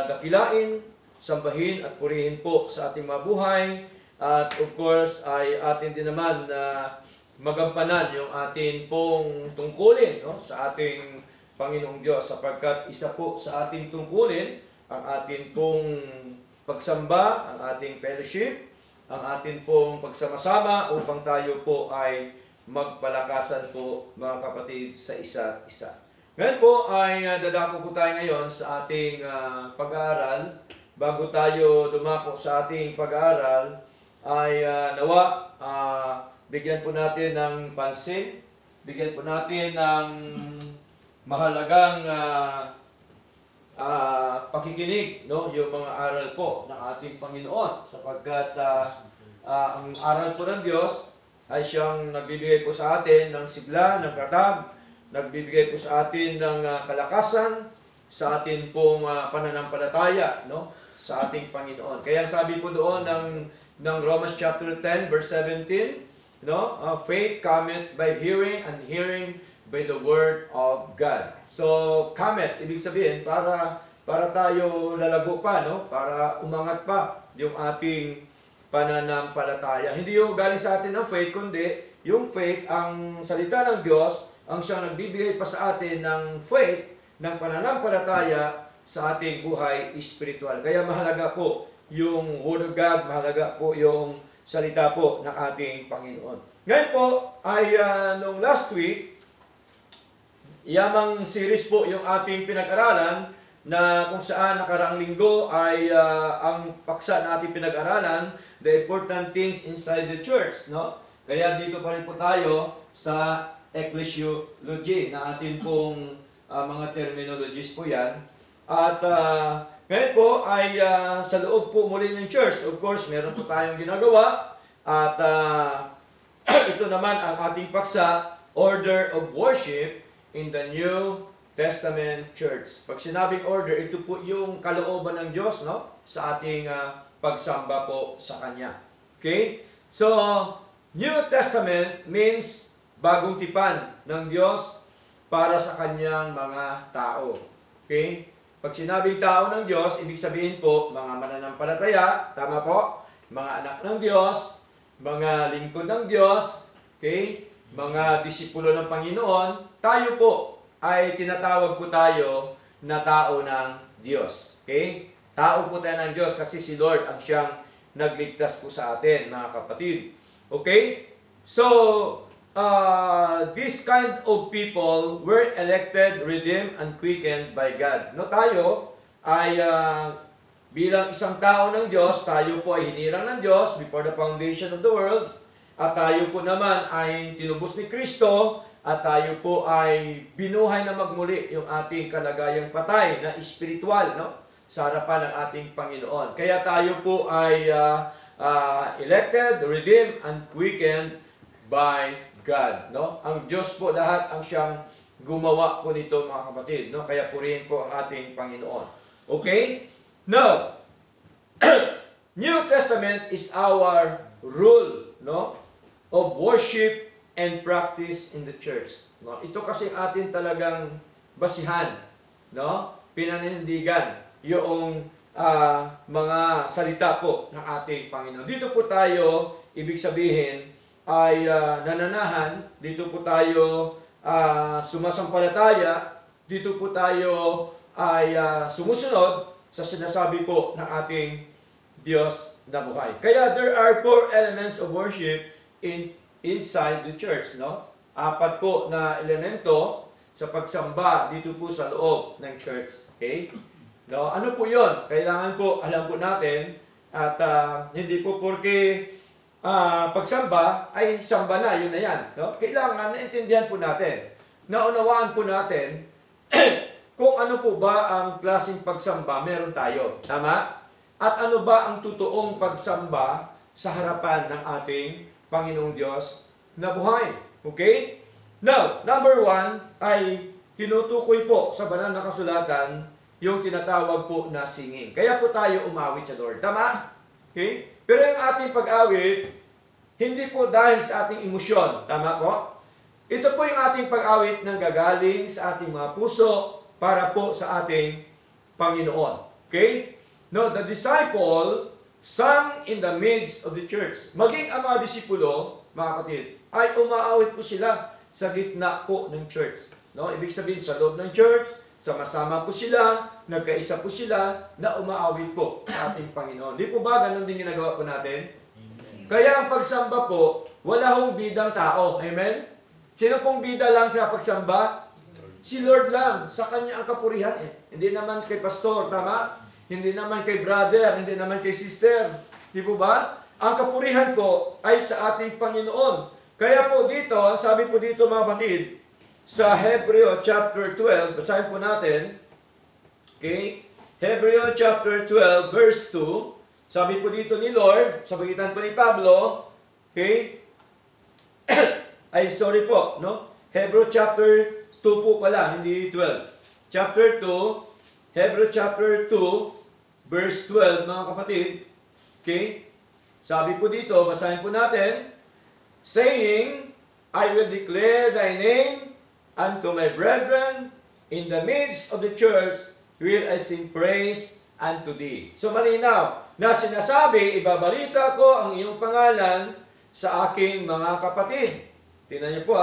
dakilain, sambahin at purihin po sa ating mga buhay. At of course ay atin din naman na magampanan yung atin pong tungkulin, no, sa ating Panginoong Diyos, sapagkat isa po sa ating tungkulin ang atin pong pagsamba, ang ating fellowship, ang atin pong pagsama-sama upang tayo po ay magpalakasan po, mga kapatid, sa isa't isa. Ngayon po ay dadako po tayo ngayon sa ating pag-aaral. Bago tayo dumako sa ating pag-aaral ay nawa bigyan po natin ng pansin, bigyan po natin ng mahalagang pakikinig, no, yung mga aral po ng ating Panginoon, sapagkat ang aral po ng Diyos ay siyang nagbibigay po sa atin ng sigla, ng katab, nagbibigay po sa atin ng kalakasan sa atin pong pananampalataya, no, sa ating Panginoon. Kaya sabi po doon ng Romans chapter 10 verse 17, no, faith cometh by hearing, and hearing by the word of God. So, cometh, ibig sabihin, para tayo lalago pa, no? Para umangat pa yung ating pananampalataya. Hindi yung galing sa atin ng faith, kundi yung faith, ang salita ng Diyos, ang siyang nagbibigay pa sa atin ng faith, ng pananampalataya sa ating buhay spiritual. Kaya mahalaga po yung Word of God, mahalaga po yung salita po ng ating Panginoon. Ngayon po ay nung last week, yamang series po yung ating pinag-aralan na kung saan nakaraang linggo ay ang paksa na ating pinag-aralan, the important things inside the church, no? Kaya dito pa rin po tayo sa ecclesiology na atin pong mga terminologies po yan. At ngayon po ay sa loob po muli ng church, of course, meron po tayong ginagawa. At ito naman ang ating paksa, order of worship in the New Testament Church. Pag sinabing order, ito po yung kalooban ng Diyos, no, sa ating pagsamba po sa Kanya. Okay? So, New Testament means bagong tipan ng Diyos para sa Kanyang mga tao. Okay? Pag sinabing tao ng Diyos, ibig sabihin po, mga mananampalataya, tama po, mga anak ng Diyos, mga lingkod ng Diyos, okay, mga disipulo ng Panginoon, tayo po ay tinatawag po tayo na tao ng Diyos. Okay? Tao po tayo ng Diyos kasi si Lord ang siyang nagligtas po sa atin, mga kapatid. Okay? So, this kind of people were elected, redeemed, and quickened by God. No, tayo ay bilang isang tao ng Diyos, tayo po ay hinirang ng Diyos before the foundation of the world. At tayo po naman ay tinubos ni Kristo, at tayo po ay binuhay na magmuli yung ating kalagayang patay na espiritual, no, sa harapan ng ating Panginoon. Kaya tayo po ay elected, redeemed, and quickened by God, no? Ang Diyos po lahat ang siyang gumawa po nito, mga kapatid, no? Kaya purihin po ang ating Panginoon. Okay? Now, New Testament is our rule, no, of worship and practice in the church. No? Ito kasi atin talagang basihan, no? Pinanindigan yung mga salita po ng ating Panginoon. Dito po tayo, ibig sabihin, ay nananahan, dito po tayo sumasampalataya, dito po tayo ay sumusunod sa sinasabi po ng ating Diyos na buhay. Kaya there are 4 elements of worship inside the church, no? 4 po na elemento sa pagsamba dito po sa loob ng church. Okay? No, ano po 'yon? Kailangan po alam po natin, at hindi po porke pagsamba ay samba na, yun na yan, no? Kailangan naintindihan po natin, naunawaan po natin kung ano po ba ang klaseng pagsamba meron tayo. Tama? At ano ba ang totoong pagsamba sa harapan ng ating Panginoong Diyos na buhay. Okay? Now, number 1 ay tinutukoy po sa banal na kasulatan yung tinatawag po na singing. Kaya po tayo umawit sa Lord. Tama? Okay? Pero yung ating pag-awit, hindi po dahil sa ating emosyon. Tama po? Ito po yung ating pag-awit na gagaling sa ating mga puso para po sa ating Panginoon. Okay? No, the disciple sang in the midst of the church. Maging ang mga disipulo, mga kapatid, ay umaawit po sila sa gitna po ng church. No? Ibig sabihin, sa loob ng church, sama-sama po sila, nagkaisa po sila, na umaawit po sa ating Panginoon. Di po ba ganun din ginagawa po natin? Amen. Kaya ang pagsamba po, wala hong bidang tao. Amen? Sino pong bida lang sa pagsamba? Si Lord lang. Sa Kanya ang kapurihan. Hindi naman kay pastor, tama? Hindi naman kay brother, hindi naman kay sister. Di po ba? Ang kapurihan po ay sa ating Panginoon. Kaya po dito, sabi po dito mga kapatid, sa Hebreo chapter 12, basahin po natin. Okay? Hebreo chapter 12, verse 2. Sabi po dito ni Lord, sa pagitan po ni Pablo, okay? Ay, sorry po, no? Hebreo chapter 2 po pala, hindi 12. Chapter 2, Hebreo chapter 2, verse 12, mga kapatid. Okay? Sabi po dito, basahin po natin, saying, I will declare thy name unto my brethren, in the midst of the church will I sing praise unto thee. So malinaw, na sinasabi, ibabalita ko ang iyong pangalan sa aking mga kapatid. Tingnan niyo po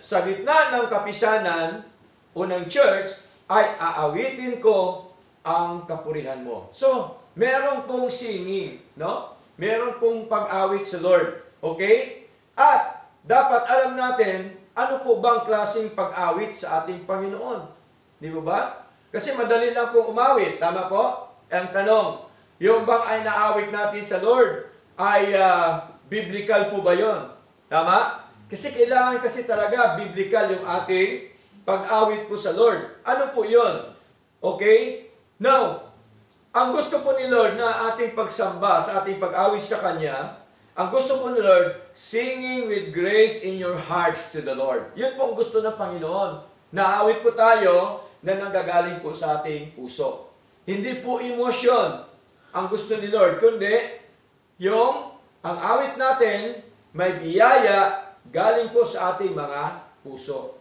sa gitna ng kapisanan o ng church, ay aawitin ko ang kapurihan mo. So, meron pong singing, no? Meron pong pag-awit sa Lord. Okay? At dapat alam natin, ano po bang klaseng pag-awit sa ating Panginoon? Di ba ba? Kasi madali lang pong umawit. Tama po? Ang tanong, yung bang ay naawit natin sa Lord, ay biblical po ba yon? Tama? Kasi kailangan kasi talaga biblical yung ating pag-awit po sa Lord. Ano po yon? Okay? Now, ang gusto po ni Lord na ating pagsamba sa ating pag-awit sa Kanya, ang gusto po ni Lord, singing with grace in your hearts to the Lord. Yun po ang gusto ng Panginoon. Naawit po tayo na nanggagaling po sa ating puso. Hindi po emosyon ang gusto ni Lord, kundi ang awit natin may biyaya galing po sa ating mga puso.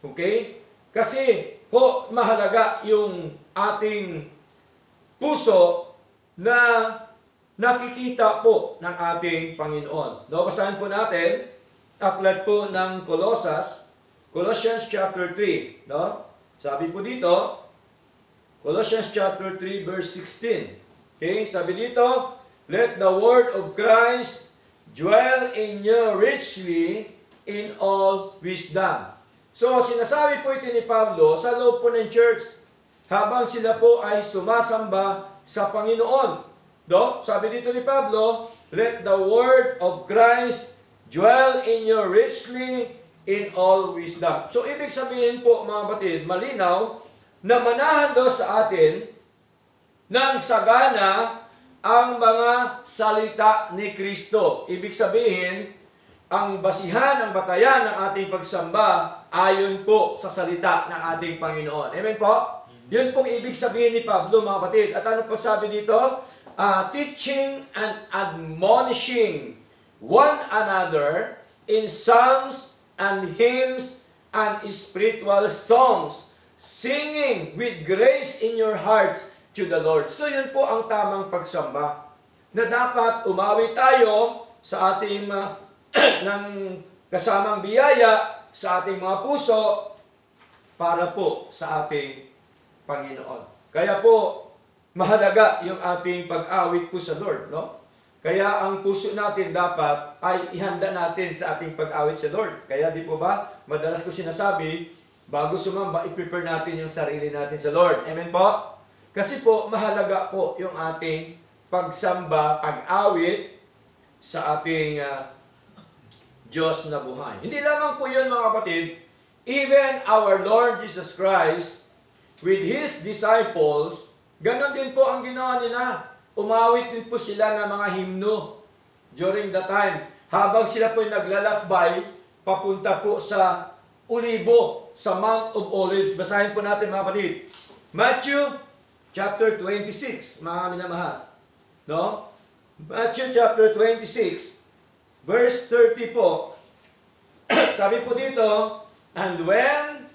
Okay? Kasi po mahalaga yung ating puso na nakikita po ng ating Panginoon. No, basahin po natin aklat po ng Colossians chapter 3, no? Sabi po dito, Colossians chapter 3 verse 16. Okay? Sabi dito, let the word of Christ dwell in you richly in all wisdom. So, sinasabi po ito ni Pablo sa loob po ng church habang sila po ay sumasamba sa Panginoon. No? Sabi dito ni Pablo, let the word of Christ dwell in you richly in all wisdom. So, ibig sabihin po mga batid, malinaw na manahan daw sa atin ng sagana ang mga salita ni Kristo. Ibig sabihin, ang basihan, ang batayan ng ating pagsamba ayon po sa salita ng ating Panginoon. Amen po? Yun pong ibig sabihin ni Pablo, mga kapatid. At ano po sabi dito? Teaching and admonishing one another in psalms and hymns and spiritual songs, singing with grace in your hearts to the Lord. So yun po ang tamang pagsamba. Na dapat umawi tayo sa ating ng kasamang biyaya sa ating mga puso para po sa ating Panginoon. Kaya po, mahalaga yung ating pag-awit po sa Lord, no? Kaya ang puso natin dapat ay ihanda natin sa ating pag-awit sa Lord. Kaya di po ba, madalas ko sinasabi, bago sumamba, i-prepare natin yung sarili natin sa Lord. Amen po? Kasi po, mahalaga po yung ating pagsamba, pag-awit sa ating Diyos na buhay. Hindi lamang po yun mga kapatid, even our Lord Jesus Christ, with His disciples, ganon din po ang ginawa nila. Umawit din po sila ng mga himno during the time. Habang sila po naglalakbay, papunta po sa Olibo, sa Mount of Olives. Basahin po natin mga kapatid. Matthew chapter 26, mga minamahal. No? Matthew chapter 26, verse 30 po. Sabi po dito, and when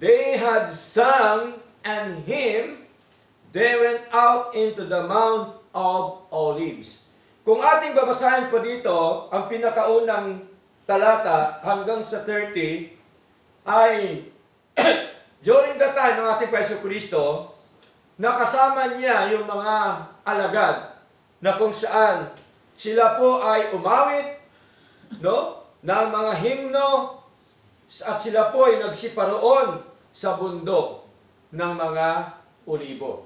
they had sung an hymn they went out into the Mount of Olives. Kung ating babasahin po dito, ang pinakaunang talata hanggang sa 30 ay during the time ng ating Paiso Kristo, nakasama niya yung mga alagad na kung saan sila po ay umawit, no, ng mga himno at sila po ay nagsiparoon sa bundok ng mga olibo.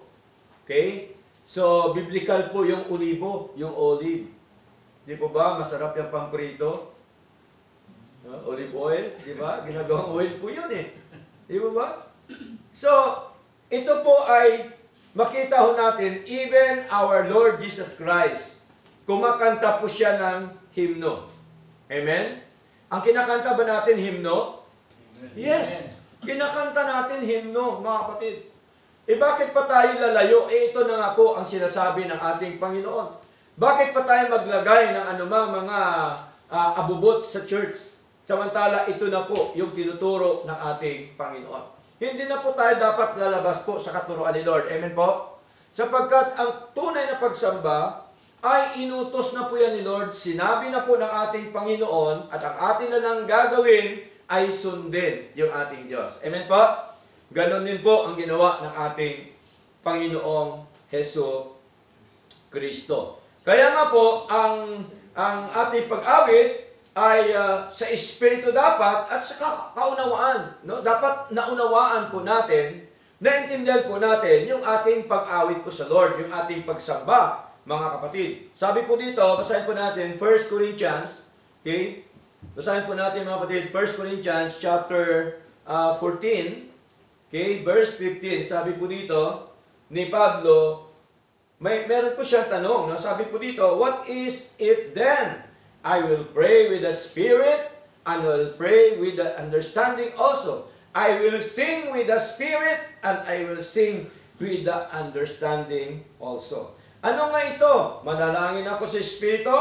Okay? So, biblical po yung olibo, yung olive. Di po ba? Masarap yung pamprito. Olive oil, di ba? Ginagawang oil po yun eh. Di ba? So, ito po ay makita ho natin, even our Lord Jesus Christ, kumakanta po siya ng himno. Amen? Ang kinakanta ba natin himno? Yes. Kinakanta natin himno, mga kapatid. Bakit pa tayo lalayo? Ito na nga po ang sinasabi ng ating Panginoon. Bakit pa tayo maglagay ng anumang mga abubot sa church? Samantala, ito na po yung tinuturo ng ating Panginoon. Hindi na po tayo dapat lalabas po sa katuruan ni Lord. Amen po? Sapagkat ang tunay na pagsamba ay inutos na po yan ni Lord. Sinabi na po ng ating Panginoon at ang atin na lang gagawin ay sundin yung ating Diyos. Amen po? Ganon din po ang ginawa ng ating Panginoong Heso Kristo. Kaya nga po, ang ating pag-awit ay sa Espiritu dapat at sa kaunawaan. No? Dapat naunawaan po natin, naintindihan po natin yung ating pag-awit po sa Lord, yung ating pagsamba, mga kapatid. Sabi po dito, basahin po natin 1 Corinthians, okay? Basahin po natin mga kapatid, 1 Corinthians chapter 14, okay, verse 15. Sabi po dito ni Pablo, meron po siyang tanong. No? Sabi po dito, what is it then? I will pray with the Spirit and will pray with the understanding also. I will sing with the Spirit and I will sing with the understanding also. Ano nga ito? Manalangin ako sa Espiritu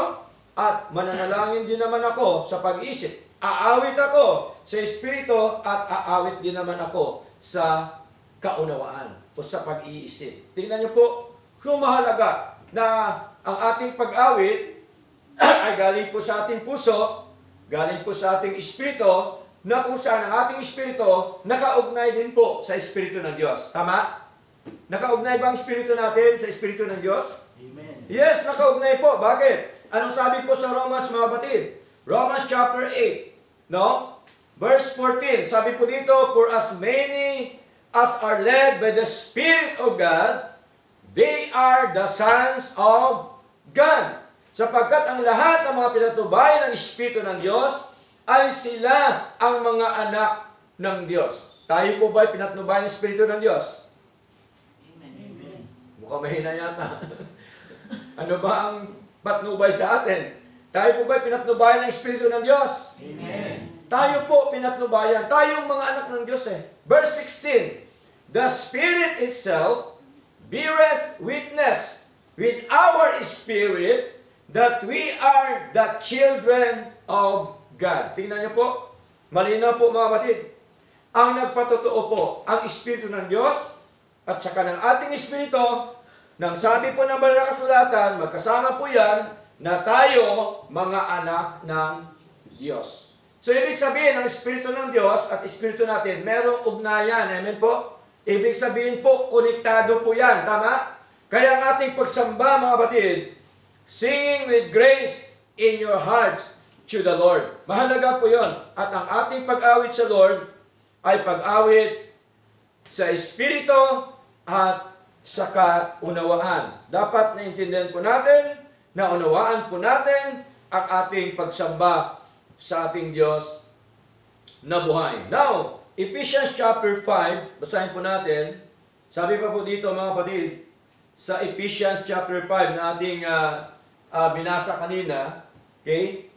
at mananalangin din naman ako sa pag-isip. Aawit ako sa Espiritu at aawit din naman ako sa kaunawaan o sa pag-iisip. Tingnan niyo po, kung mahalaga na ang ating pag-awit ay galing po sa ating puso, galing po sa ating espiritu, na kung saan ang ating espiritu nakaugnay din po sa espiritu ng Diyos. Tama? Nakaugnay ba ang espiritu natin sa espiritu ng Diyos? Amen. Yes, nakaugnay po. Bakit? Anong sabi po sa Romans, mga batid? Romans chapter 8, no? Verse 14, sabi po dito, for as many as are led by the Spirit of God, they are the sons of God. Sapagkat ang lahat ng mga pinatubayan ng Espiritu ng Diyos ay sila ang mga anak ng Diyos. Tayo po ba ay pinatnubayan ng Espiritu ng Diyos? Amen. Mukhang mahina yata. Ano ba ang patnubay sa atin? Tayo po ba ay pinatnubayan ng Espiritu ng Diyos? Amen. Tayo po pinatnubayan. Tayong mga anak ng Diyos eh. Verse 16, the Spirit itself beareth witness with our spirit that we are the children of God. Tingnan niyo po. Malinaw po mga kapatid. Ang nagpatotoo po, ang Espiritu ng Diyos at saka ng ating Espiritu, nang sabi po ng banal na kasulatan, magkasama po yan na tayo mga anak ng Diyos. So, ibig sabihin, ang Espiritu ng Diyos at Espiritu natin, merong ugnayan. Amen po? Ibig sabihin po, konektado po yan. Tama? Kaya ang ating pagsamba, mga kapatid, singing with grace in your hearts to the Lord. Mahalaga po yon. At ang ating pag-awit sa Lord ay pag-awit sa Espiritu at sa kaunawaan. Dapat naintindihan po natin, naunawaan po natin ang ating pagsamba sa ating Diyos na buhay. Now, Ephesians chapter 5, basahin po natin. Sabi pa po dito mga kapatid, sa Ephesians chapter 5 na ating binasa kanina, okay,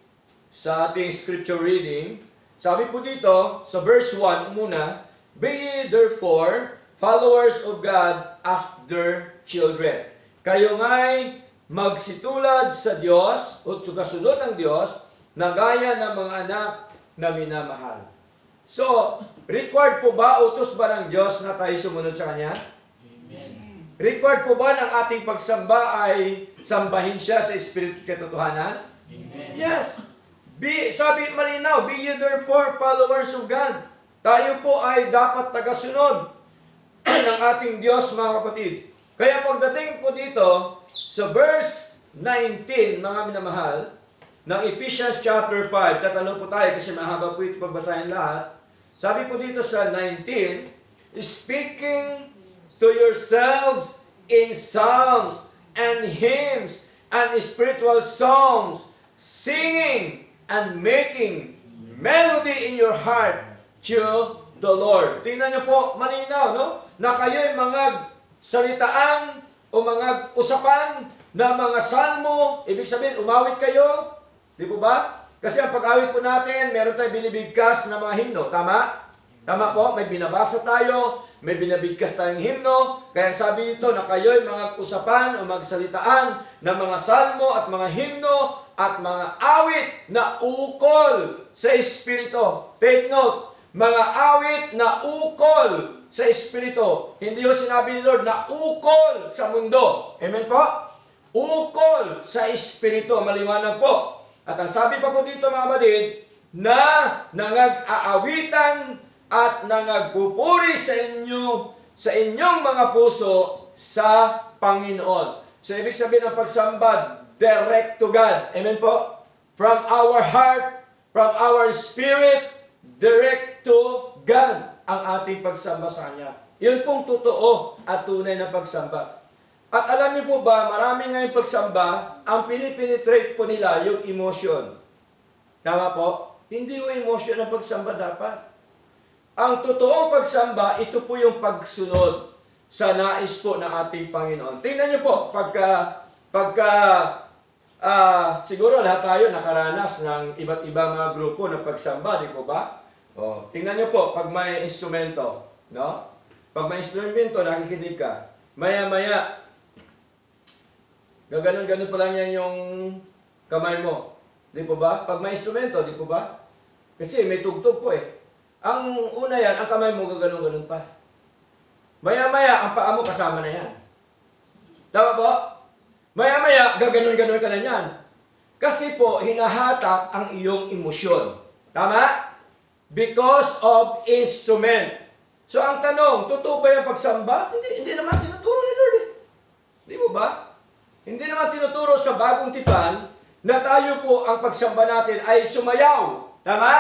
sa ating scripture reading, sabi po dito, sa verse 1 muna, be ye therefore followers of God as their children. Kayo nga'y magsitulad sa Diyos o kasunod ng Diyos na gaya ng mga anak na minamahal. So, required po ba, utos ba ng Diyos na tayo sumunod sa Kanya? Amen. Required po ba ng ating pagsamba ay sambahin siya sa Espiritu katotohanan? Amen. Yes. Sabi malinaw, be ye therefore followers of God. Tayo po ay dapat tagasunod ng ating Diyos, mga kapatid. Kaya pagdating po dito sa verse 19, mga minamahal, ng Ephesians chapter 5, tatalong po tayo kasi mahaba po ito pagbasahin lahat. Sabi po dito sa 19, speaking to yourselves in psalms and hymns and spiritual songs, singing and making melody in your heart to the Lord. Tingnan niyo po, malinaw, no? Na kayo'y mga salitaan o mga usapan na mga salmo, ibig sabihin, umawit kayo, di po ba? Kasi ang pag-awit po natin, meron tayong binibigkas na mga himno, tama? Tama po, may binabasa tayo, may binabigkas tayong himno, kaya sabi dito na kayo'y mga usapan o magsalitaan ng mga salmo at mga himno at mga awit na ukol sa Espiritu. Take note, mga awit na ukol sa Espiritu. Hindi ho sinabi ni Lord na ukol sa mundo. Amen po? Ukol sa Espiritu. Maliwanag po. At ang sabi pa po dito mga badid, na nangag-aawitan at nangagpupuri sa inyong mga puso sa Panginoon. So, ibig sabihin ng pagsamba, direct to God. Amen po? From our heart, from our spirit, direct to God ang ating pagsamba sa Kanya. Yun pong totoo at tunay na pagsamba. At alam niyo po ba, marami ngayong pagsamba, ang pinipenetrate po nila yung emotion. Tama po? Hindi yung emotion ang pagsamba dapat. Ang totoong pagsamba, ito po yung pagsunod sa nais po ng ating Panginoon. Tingnan niyo po, siguro lahat tayo nakaranas ng iba't ibang mga grupo ng pagsamba, di po ba? O, tingnan niyo po, pag may instrumento, no? Pag may instrumento, nakikinig ka. Maya-maya, gaganon-ganon pa lang yan yung kamay mo. Di po ba? Pag may instrumento, di po ba? Kasi may tugtog po eh. Ang una yan, ang kamay mo gaganon-ganon pa. Maya-maya, ang paa mo kasama na yan. Tama po? Maya-maya, gaganon-ganon ka na yan. Kasi po, hinahatak ang iyong emosyon. Tama? Because of instrument. So, ang tanong, totoo ba yung pagsamba? Hindi naman tinuturo ni Lord eh. Di mo ba? Hindi naman tinuturo sa bagong tipan na tayo po ang pagsamba natin ay sumayaw. Tama?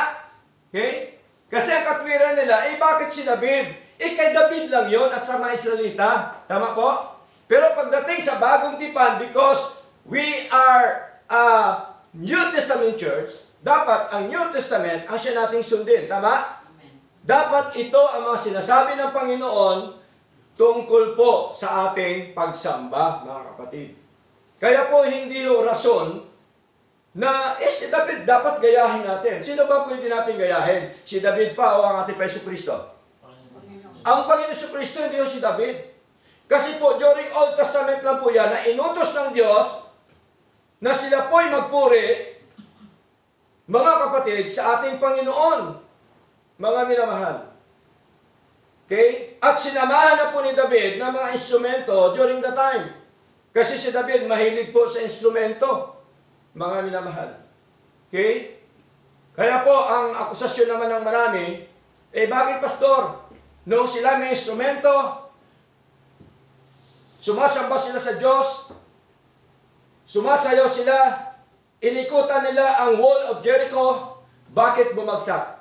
Okay? Kasi ang katwiran nila, bakit si David? Kay David lang yon at sa mga Israelita. Tama po? Pero pagdating sa bagong tipan, because we are a New Testament church, dapat ang New Testament ang siya nating sundin. Tama? Amen. Dapat ito ang mga sinasabi ng Panginoon tungkol po sa ating pagsamba, mga kapatid. Kaya po hindi ho rason na si David dapat gayahin natin. Sino ba pwede natin gayahin? Si David pa o ang ating Paiso Kristo? Ang Panginoon Kristo hindi ho si David. Kasi po during Old Testament lang po yan na inutos ng Diyos na sila po'y magpuri, mga kapatid, sa ating Panginoon, mga minamahal. Okay? At sinamahan na po ni David ng mga instrumento during the time. Kasi si David mahilig po sa instrumento, mga minamahal. Okay? Kaya po, ang akusasyon naman ng marami, bakit pastor? Noong sila may instrumento, sumasamba sila sa Diyos, sumasayaw sila, inikutan nila ang wall of Jericho, bakit bumagsak?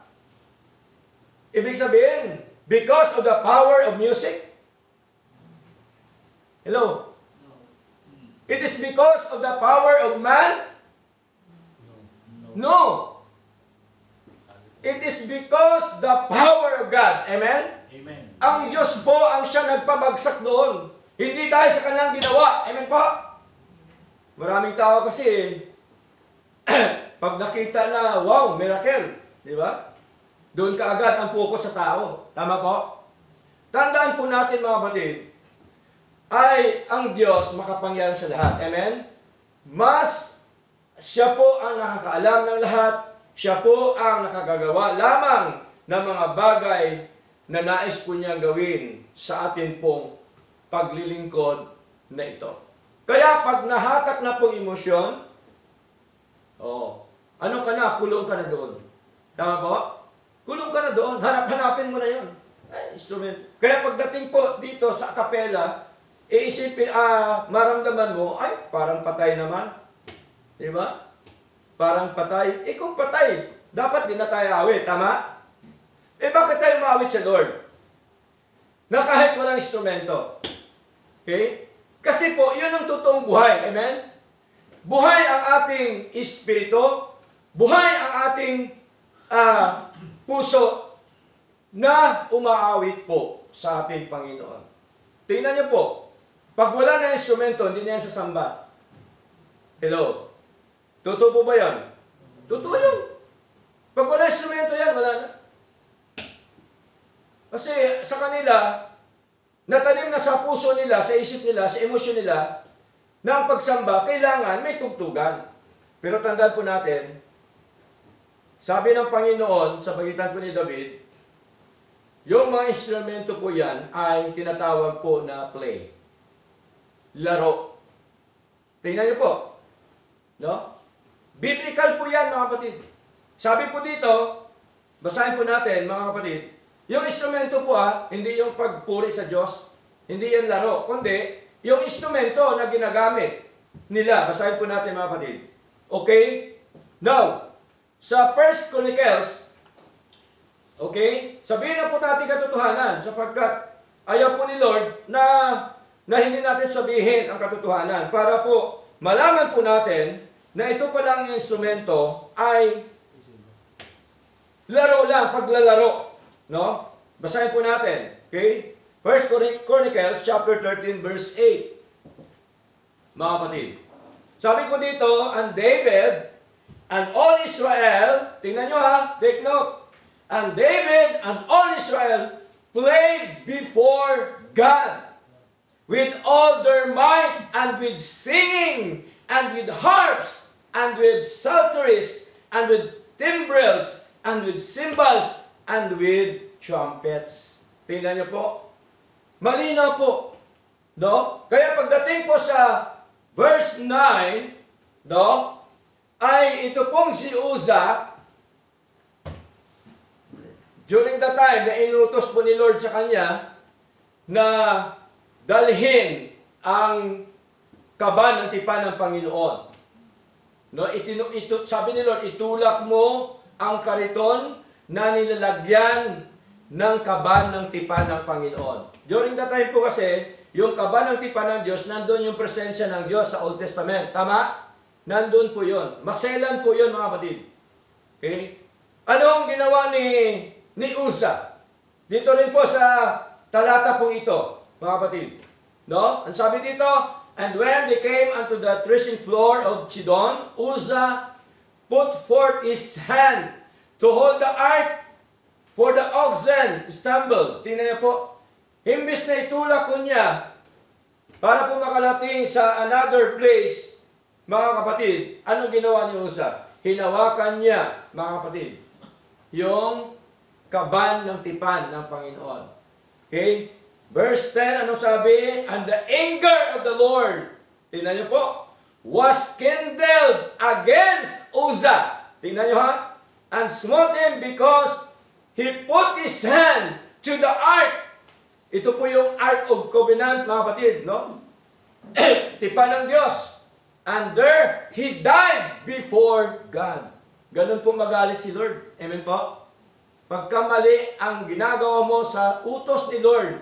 Ibig sabihin, because of the power of music? Hello? It is because of the power of man? No. It is because the power of God. Amen? Amen. Ang Diyos po ang siya nagpabagsak doon. Hindi dahil sa kanilang ginawa. Amen po? Maraming tao kasi, pag nakita na, wow, miracle. Di ba? Doon kaagad ang focus sa tao. Tama po? Tandaan po natin mga kapatid, ay ang Diyos makapangyarihan sa lahat. Amen? Mas siya po ang nakakaalam ng lahat. Siya po ang nakagagawa lamang ng mga bagay na nais po niyang gawin sa atin pong paglilingkod na ito. Kaya pag nahatak na pong emosyon, ano ka na, kulong ka na doon. Tama po? Kulong ka na doon. Hanapin mo na yun. Instrument. Kaya pagdating po dito sa kapela, maramdaman mo, parang patay naman. Di ba? Parang patay. Kung patay, dapat din na tayo awit. Tama? Bakit tayo maawit sa Lord? Na kahit walang instrumento. Okay? Kasi po, yun ang totoong buhay. Amen? Buhay ang ating espiritu. Buhay ang ating puso na umaawit po sa ating Panginoon. Tingnan niyo po, pag wala na instrumento, hindi na yan sasamba. Hello? Totoo po ba yan? Totoo yun. Pag wala instrumento yan, wala na. Kasi sa kanila, natanim na sa puso nila, sa isip nila, sa emosyon nila, na ang pagsamba, kailangan may tugtugan. Pero tandaan po natin, sabi ng Panginoon, sa pagitan po ni David, yung mga instrumento po yan ay tinatawag po na play. Laro. Tingnan niyo po. No? Biblical po yan, mga kapatid. Sabi po dito, basahin po natin, mga kapatid, yung instrumento po hindi yung pagpuri sa Diyos, hindi yan laro, kundi yung instrumento na ginagamit nila. Basahin po natin, mga kapatid. Okay? Now, sa 1 Chronicles, okay, sabihin na po natin katotohanan sapagkat ayaw po ni Lord na hindi natin sabihin ang katotohanan para po malaman po natin na ito palang instrumento ay laro lang, paglalaro. No? Basahin po natin. Okay? 1 Chronicles chapter 13 verse 8. Mga kapatid. Sabi po dito, and David and all Israel, tingnan nyo take note. And David and all Israel played before God with all their might and with singing and with harps and with psalteries and with timbrels and with cymbals and with trumpets. Tingnan niyo po. Malinaw po. No? Kaya pagdating po sa verse 9, no? Ay ito pong si Uza, during the time na inutos po ni Lord sa kanya na dalhin ang kaban ng tipan ng Panginoon. No, sabi ni Lord, itulak mo ang kariton na nilalagyan ng kaban ng tipan ng Panginoon. During that time po kasi, yung kaban ng tipan ng Diyos, nandun yung presensya ng Diyos sa Old Testament. Tama? Nandun po yun. Maselan po yun, mga kapatid. Okay? Anong ginawa ni Uza? Dito rin po sa talata pong ito, mga kapatid. No? Ang sabi dito, and when they came unto the threshing floor of Chidon, Uza put forth his hand to hold the ark, for the oxen stumbled. Tingnan niyo po. Imbis na itulak ko niya para po makalating sa another place, mga kapatid, anong ginawa ni Uza? Hinawakan niya, mga kapatid, yung kaban ng tipan ng Panginoon. Okay? Verse 10, anong sabi? And the anger of the Lord, tingnan niyo po, was kindled against Uza. Tingnan niyo and smote him because he put his hand to the ark. Ito po yung Ark of Covenant, mga kapatid, no? Tipan ng Diyos. And there, he died before God. Ganun po magalit si Lord. Amen po? Pagka mali ang ginagawa mo sa utos ni Lord,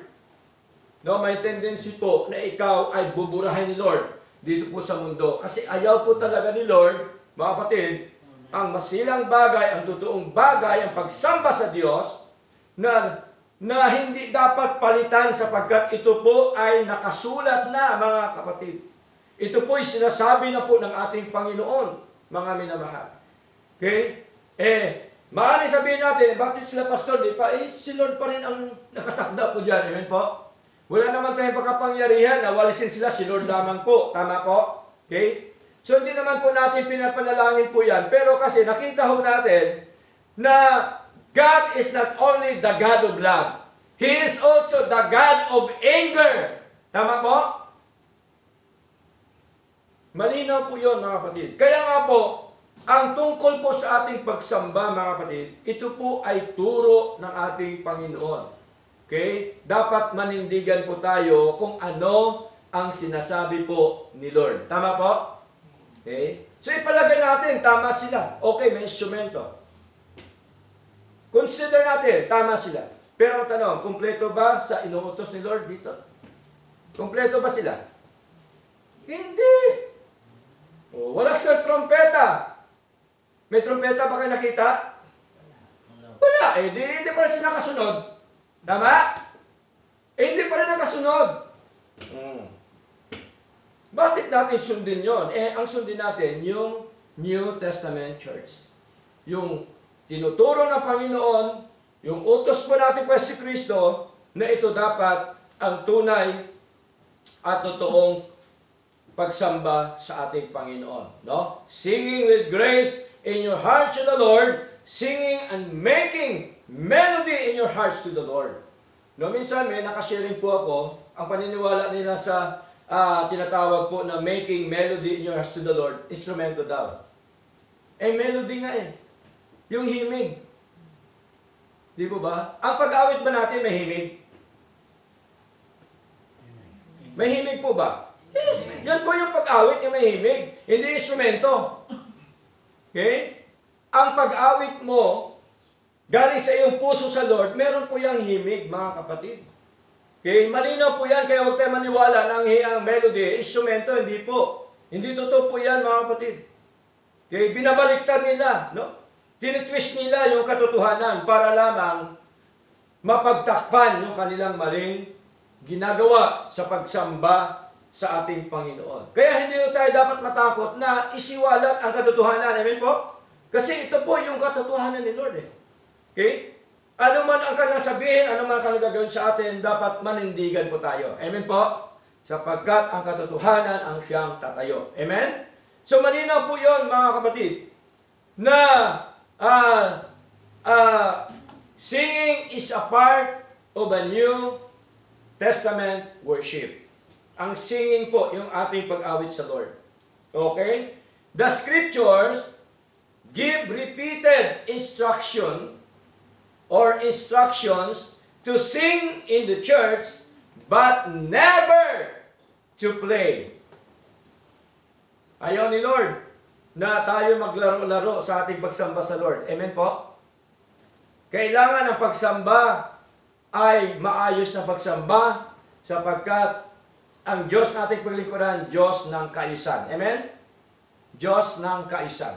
no, may tendency po na ikaw ay buburahin ni Lord dito po sa mundo. Kasi ayaw po talaga ni Lord, mga kapatid, ang masilang bagay, ang totoong bagay, ang pagsamba sa Diyos, na hindi dapat palitan sapagkat ito po ay nakasulat na, mga kapatid. Ito po ay sinasabi na po ng ating Panginoon, mga minamahal. Okay? Maaaring sabihin natin, bakit sila pastor? Di pa, si Lord pa rin ang nakatakda po dyan. Amen po? Wala naman tayong pagkapangyarihan na walisin sila, si Lord lamang po. Tama po? Okay? So, hindi naman po natin pinapanalangin po yan. Pero kasi nakita ho natin na God is not only the God of love. He is also the God of anger. Tama po? Malinaw po yun, mga kapatid. Kaya nga po, ang tungkol po sa ating pagsamba, mga kapatid, ito po ay turo ng ating Panginoon. Okay? Dapat manindigan po tayo kung ano ang sinasabi po ni Lord. Tama po? Okay? So ipalagay natin, tama sila. Okay, may instrumento. Consider natin, tama sila. Pero ang tanong, kumpleto ba sa inuutos ni Lord dito? Kumpleto ba sila? Hindi. Oh, wala silang trompeta. May trompeta ba kayo nakita? Wala. Eh, hindi pa rin sila nakasunod. Tama? Eh, hindi pa rin nakasunod. Bakit natin sundin yon? Eh, ang sundin natin, yung New Testament Church. Yung tinuturo ng Panginoon, yung utos po natin po si Kristo, na ito dapat ang tunay at totoong pagsamba sa ating Panginoon. No? Singing with grace in your hearts to the Lord, singing and making melody in your hearts to the Lord. No, minsan may nakasharing po ako, ang paniniwala nila sa tinatawag po na making melody in your hearts to the Lord, instrumento daw. Eh, melody nga eh. Yung himig. Di po ba? Ang pag-awit ba natin may himig? May himig po ba? Yes. Yan po yung pag-awit yung may himig. Hindi instrumento. Okay? Ang pag-awit mo, galing sa iyong puso sa Lord, meron po yung himig, mga kapatid. Okay? Malinaw po yan, kaya huwag tayo maniwala na ang melody, instrumento, hindi po. Hindi totoo po yan, mga kapatid. Okay? Binabaliktad nila, no? Tinitwist nila yung katotohanan para lamang mapagtakpan yung kanilang maling ginagawa sa pagsamba sa ating Panginoon. Kaya hindi tayo dapat matakot na isiwalat ang katotohanan. Amen po? Kasi ito po yung katotohanan ni Lord eh. Okay? Ano man ang kanilang sabihin, ano man ang kanilang gagawin sa atin, dapat manindigan po tayo. Amen po? Sapagkat ang katotohanan ang siyang tatayo. Amen? So malinaw po yun, mga kapatid, na singing is a part of a New Testament worship. Ang singing po, yung ating pag-awit sa Lord. Okay? The scriptures give repeated instructions to sing in the church, but never to play. Ayaw ni Lord na tayo maglaro-laro sa ating pagsamba sa Lord. Amen po? Kailangan ang pagsamba ay maayos na pagsamba sapagkat ang Diyos nating paglingkuran, Diyos ng kaisan. Amen? Diyos ng kaisan.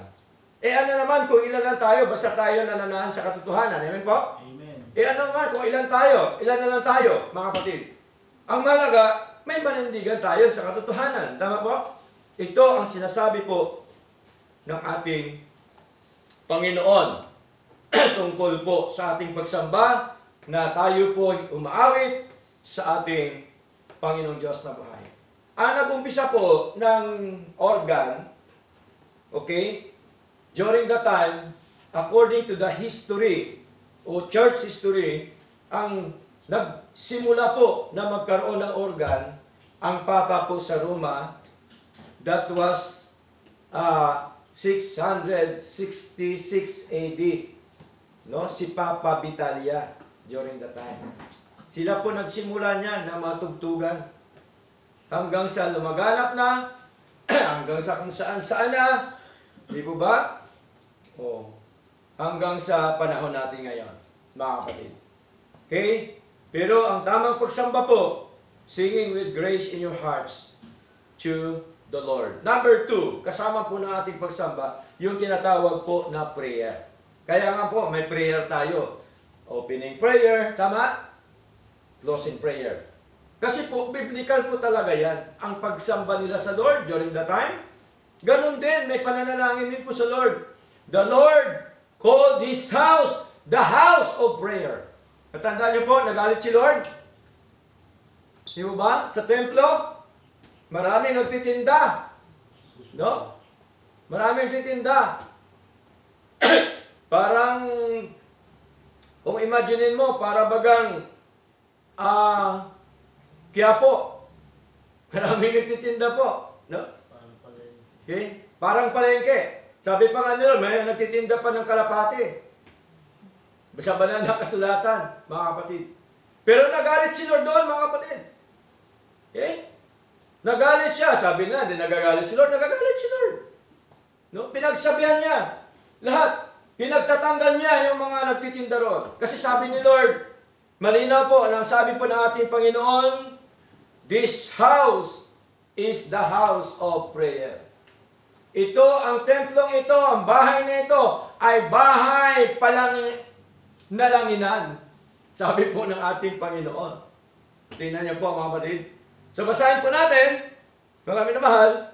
Eh ano naman kung ilan lang tayo, basta tayo nananahan sa katotohanan. Amen po? Amen. Eh ano naman kung ilan tayo, ilan na lang tayo, mga kapatid. Ang malaga, may manindigan tayo sa katotohanan. Tama po? Ito ang sinasabi po ng ating Panginoon tungkol po sa ating pagsamba na tayo po umaawit sa ating Panginoong Diyos na buhay. Ang nag-umpisa po ng organ, okay, during the time, according to the history o church history, ang nagsimula po na magkaroon ng organ, ang Papa po sa Roma, that was 666 AD. No? Si Papa Vitalia during the time. Sila po nagsimula niyan na matugtugan. Hanggang sa lumaganap na, hanggang sa kung saan na, di po ba? Oh, hanggang sa panahon natin ngayon, mga kapatid. Okay? Pero ang tamang pagsamba po, singing with grace in your hearts to the Lord. Number 2, kasama po ng ating pagsamba, yung tinatawag po na prayer. Kaya nga po, may prayer tayo. Opening prayer, tama? Closing prayer. Kasi po, biblical po talaga yan. Ang pagsamba nila sa Lord during the time. Ganon din, may pananalangin din po sa Lord. The Lord called this house the house of prayer. Natandaan niyo po, nagalit si Lord? Di ba? Sa templo, marami nagtitinda. No? Marami nagtitinda. Parang, kung imaginein mo, para bagang Quiapo. Maraming nagtitinda po. No? Okay? Parang palengke. Sabi pa nga nila, may nagtitinda pa ng kalapate. Sa banal na kasulatan, mga kapatid. Pero nagalit si Lord doon, mga kapatid. Okay? Nagalit siya. Sabi na, hindi nagagalit si Lord. Nagagalit si Lord. No? Pinagsabihan niya. Lahat. Pinagtatanggal niya yung mga nagtitinda roon. Kasi sabi ni Lord, malinaw po, ang sabi po ng ating Panginoon, this house is the house of prayer. Ito, ang templong ito, ang bahay na ito, ay bahay nalanginan. Sabi po ng ating Panginoon. Tingnan niyo po, mga kapatid. So, basahin po natin, mga minamahal,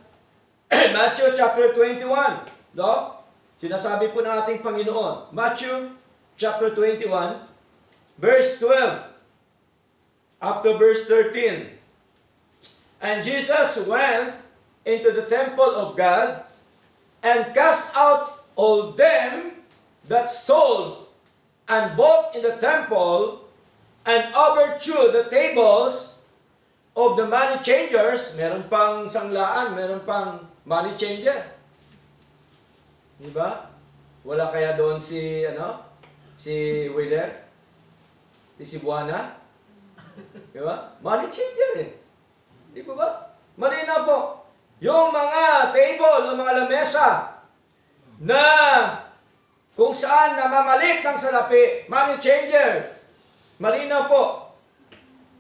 Matthew chapter 21. No? Sinasabi po ng ating Panginoon. Matthew chapter 21, verse 12, up to verse 13. And Jesus went into the temple of God and cast out all them that sold and bought in the temple and overthrew the tables of the money changers. Meron pang sanglaan, meron pang money changer. Diba? Wala kaya doon si Wheeler? Si Cebuana? Diba? Money changer eh. Di ba? Malinaw po. Yung mga table o mga lamesa na kung saan namamalit ng salapi, money changers. Malinaw po.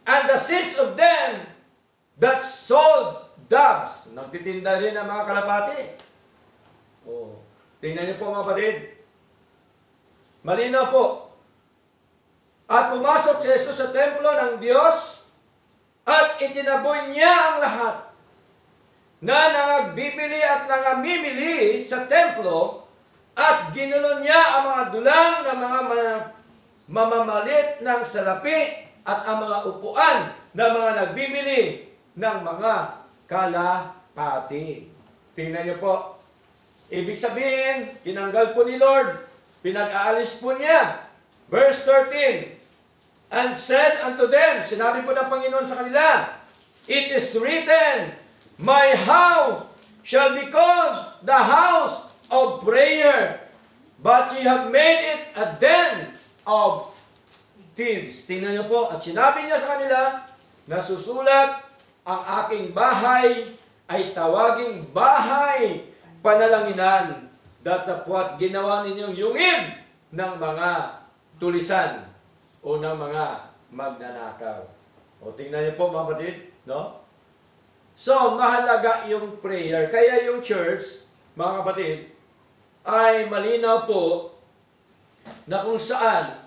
And the seats of them that sold doves. Nagtitinda rin ang mga kalapati. Oh. Tingnan niyo po, mga kapatid. Malinaw po. At pumasok si Jesus sa templo ng Diyos at itinaboy niya ang lahat na nangagbibili at nangamimili sa templo at ginulo niya ang mga dulang ng mga mamamalit ng salapi at ang mga upuan ng mga nagbibili ng mga kalapati. Tingnan niyo po. Ibig sabihin, tinanggal po ni Lord, pinag-aalis po niya. Verse 13, and said unto them, sinabi po ng Panginoon sa kanila, it is written, my house shall be called the house of prayer, but ye have made it a den of thieves. Tingnan niyo po, at sinabi niya sa kanila, nasusulat, ang aking bahay ay tawaging bahay panalanginan, datapwat ginawa ninyong yungib ng mga tulisan o ng mga magnanakaw. O tingnan niyo po, mga kapatid, no? So, mahalaga yung prayer. Kaya yung church, mga kapatid, ay malinaw po na kung saan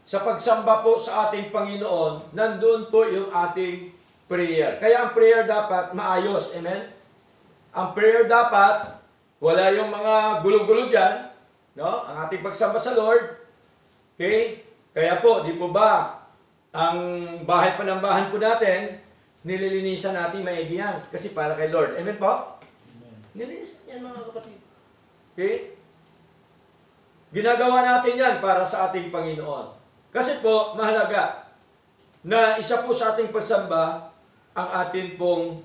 sa pagsamba po sa ating Panginoon, nandun po yung ating prayer. Kaya ang prayer dapat maayos. Amen? Ang prayer dapat, wala yung mga gulo-gulo dyan, no? Ang ating pagsamba sa Lord. Okay? Kaya po, di po ba, ang bahay panambahan po natin, nililinisan natin maigi yan. Kasi para kay Lord. Amen po? Amen. Nilinisan yan, mga kapatid. Okay? Ginagawa natin yan para sa ating Panginoon. Kasi po, mahalaga na isa po sa ating pagsamba ang ating pong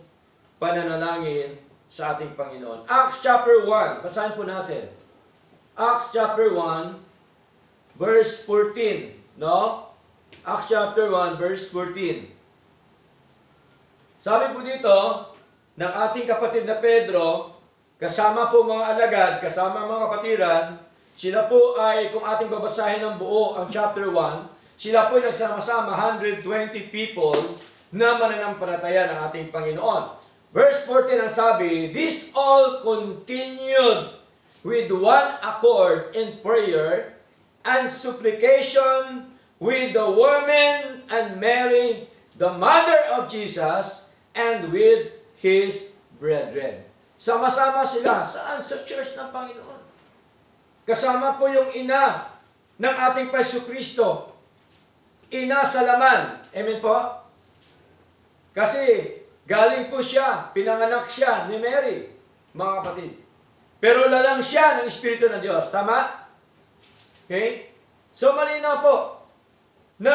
pananalangin sa ating Panginoon. Acts chapter 1, basahin po natin. Acts chapter 1, verse 14. No? Acts chapter 1, verse 14. Sabi po dito, ng ating kapatid na Pedro, kasama po mga alagad, kasama mga kapatiran, sila po ay, kung ating babasahin ng buo ang chapter 1, sila po ay nagsama-sama 120 people na mananampalataya ng ating Panginoon. Verse 14 ang sabi, this all continued with one accord in prayer and supplication with the women and Mary, the mother of Jesus, and with his brethren. Sama-sama sila. Saan? Sa church ng Panginoon. Kasama po yung ina ng ating Jesucristo. Ina sa laman. Amen po? Kasi galing po siya, pinanganak siya ni Mary, mga kapatid. Pero lalang siya ng Espiritu ng Diyos. Tama? Okay? So malinaw po na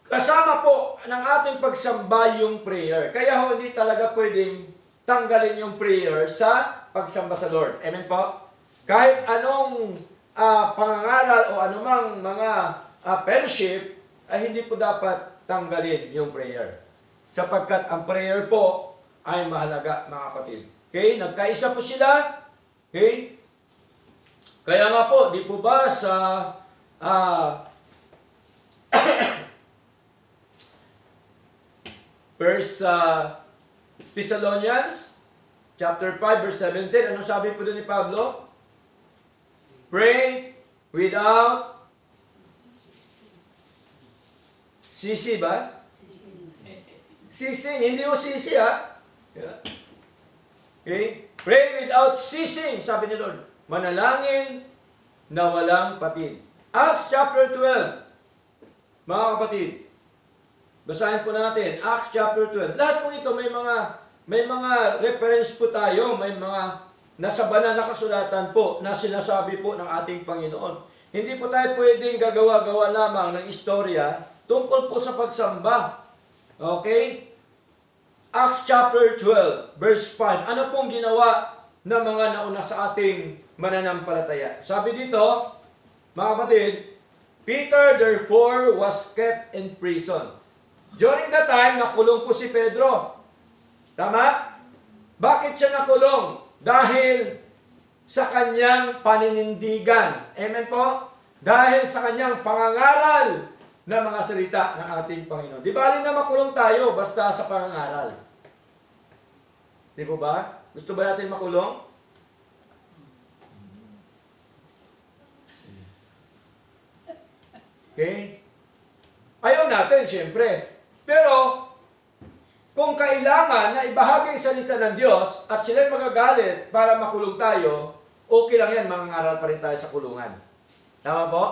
kasama po ng ating pagsamba yung prayer. Kaya ho, hindi talaga pwedeng tanggalin yung prayer sa pagsamba sa Lord. Amen po? Kahit anong pangangaral o anumang mga fellowship, ay hindi po dapat tanggalin yung prayer. Sapagkat ang prayer po ay mahalaga, mga kapatid. Okay? Nagkaisa po sila. Okay? Kaya nga po, di po ba sa First Thessalonians chapter 5 verse 17, ano sabi po doon ni Pablo? Pray without ceasing ba? Ceasing, hindi mo sisi ha. Okay? Pray without ceasing, sabi ni Lord. Manalangin na walang patid. Acts chapter 12, mga kapatid. Basahin po natin, Acts chapter 12. Lahat po ito may mga reference po tayo, may mga nasa banal na kasulatan po na sinasabi po ng ating Panginoon. Hindi po tayo pwedeng gagawa-gawa lamang ng istorya tungkol po sa pagsamba. Okay? Acts chapter 12, verse 5. Ano pong ginawa ng mga nauna sa ating mananampalataya? Sabi dito, mga kapatid, Peter therefore was kept in prison. During that time, nakulong po si Pedro. Tama? Bakit siya nakulong? Dahil sa kanyang paninindigan. Amen po? Dahil sa kanyang pangangaral na mga salita ng ating Panginoon. Di bali na makulong tayo basta sa pangangaral. Di po ba? Gusto ba natin makulong? Okay? Ayaw natin, siyempre. Pero, kung kailangan na ibahagi ang salita ng Diyos at sila'y magagalit para makulong tayo, okay lang yan, mangangaral pa rin tayo sa kulungan. Tama po?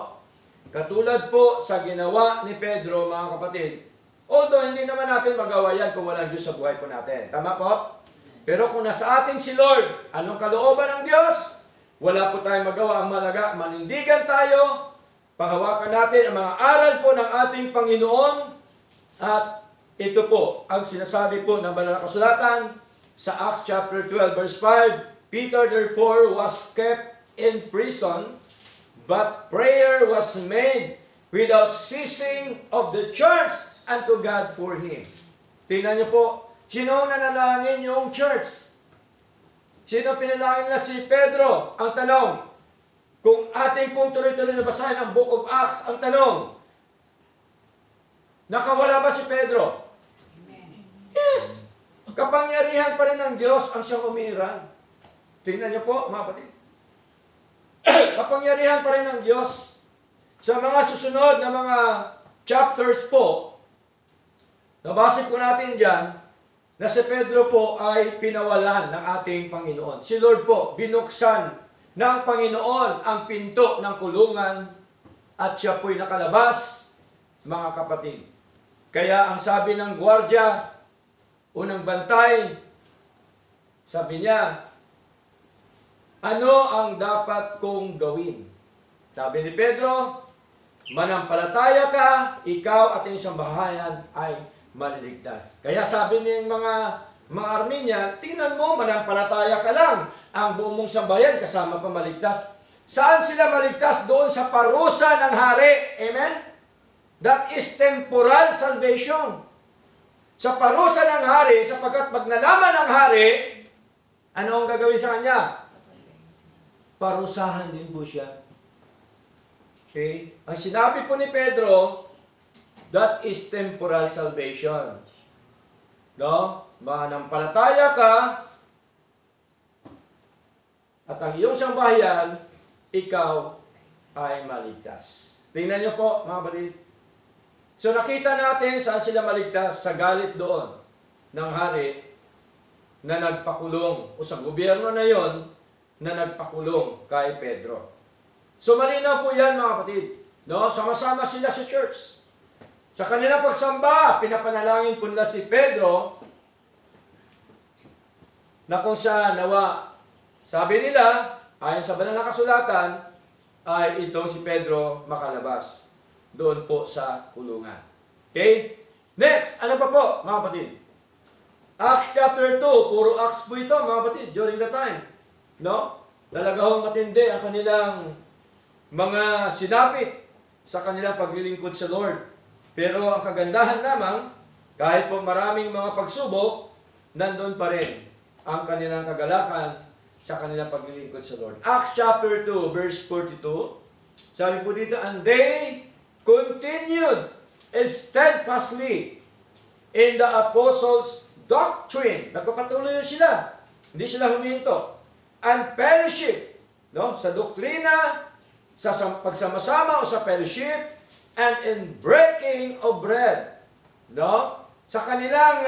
Katulad po sa ginawa ni Pedro, mga kapatid. Although, hindi naman natin magawa yan kung walang Diyos sa buhay po natin. Tama po? Pero kung nasa atin si Lord, anong kalooban ng Diyos? Wala po tayong magawa ang malaga. Manindigan tayo. Panghawakan natin ang mga aral po ng ating Panginoon. At ito po ang sinasabi po ng banal na kasulatan sa Acts chapter 12 verse 5. Peter therefore was kept in prison, but prayer was made without ceasing of the church unto God for him. Tingnan niyo po, sino nanalangin yung church? Sino pinalangin nila? Si Pedro. Ang tanong, kung ating pong tuloy-tuloy na basahin ang Book of Acts, ang tanong, nakawala ba si Pedro? Yes. Kapangyarihan pa rin ng Diyos ang siyang umiiral. Tingnan niyo po, mga kapatid. Kapangyarihan pa rin ng Diyos. Sa mga susunod na mga chapters po, nabasa po natin dyan, na si Pedro po ay pinawalan ng ating Panginoon. Si Lord po, binuksan ng Panginoon ang pinto ng kulungan at siya po'y nakalabas, mga kapatid. Kaya ang sabi ng gwardya, unang bantay, sabi niya, ano ang dapat kong gawin? Sabi ni Pedro, manampalataya ka, ikaw at iyong sambahayan ay maliligtas. Kaya sabi ng mga Armenian, tingnan mo, manampalataya ka lang. Ang buong mong sambahayan kasama pa maligtas. Saan sila maligtas? Doon sa parusa ng hari. Amen? That is temporal salvation. Sa parusa ng hari, sapagkat pag nalaman ng hari, ano ang gagawin sa kanya? Parusahan din po siya. Okay? Ang sinabi po ni Pedro, that is temporal salvation. No? Manampalataya ka, at ang iyong sambahayan, ikaw ay maligtas. Tingnan niyo po, mga kapatid. So nakita natin saan sila maligtas, sa galit doon ng hari na nagpakulong, o sa gobyerno na yon na nagpakulong kay Pedro. So malinaw po yan, mga kapatid. No? Sama-sama sila sa church. Sa kanilang pagsamba, pinapanalangin po nila si Pedro na kung saan nawa, sabi nila, ayon sa banal na kasulatan, ay ito si Pedro makalabas doon po sa kulungan. Okay? Next, ano pa po, mga kapatid? Acts chapter 2, puro Acts po ito, mga kapatid, during the time. No? Talaga hong matindi ang kanilang mga sinapit sa kanilang paglilingkod sa Lord. Pero ang kagandahan lamang, kahit po maraming mga pagsubok, nandun pa rin ang kanilang kagalakan sa kanilang paglilingkod sa Lord. Acts chapter 2, verse 42, sabi po dito, and they continued steadfastly in the apostles' doctrine. Nagpapatuloy sila. Hindi sila huminto. And fellowship, no? Sa doktrina, sa pagsama-sama o sa fellowship, and in breaking of bread. No? Sa kanilang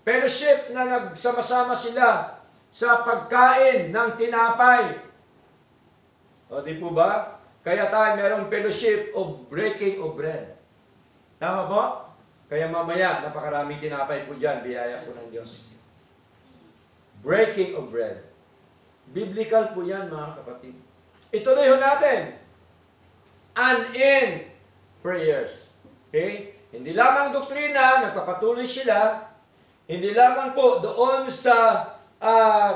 fellowship na nagsama-sama sila sa pagkain ng tinapay. O di po ba? Kaya tayo merong fellowship of breaking of bread. Tama po? Kaya mamaya, napakaraming tinapay po dyan, biyaya po ng Diyos. Breaking of bread. Biblical po yan, mga kapatid. Ituloy ho natin. And in prayers. Okay? Hindi lamang doktrina, nagpapatuloy sila. Hindi lamang po doon sa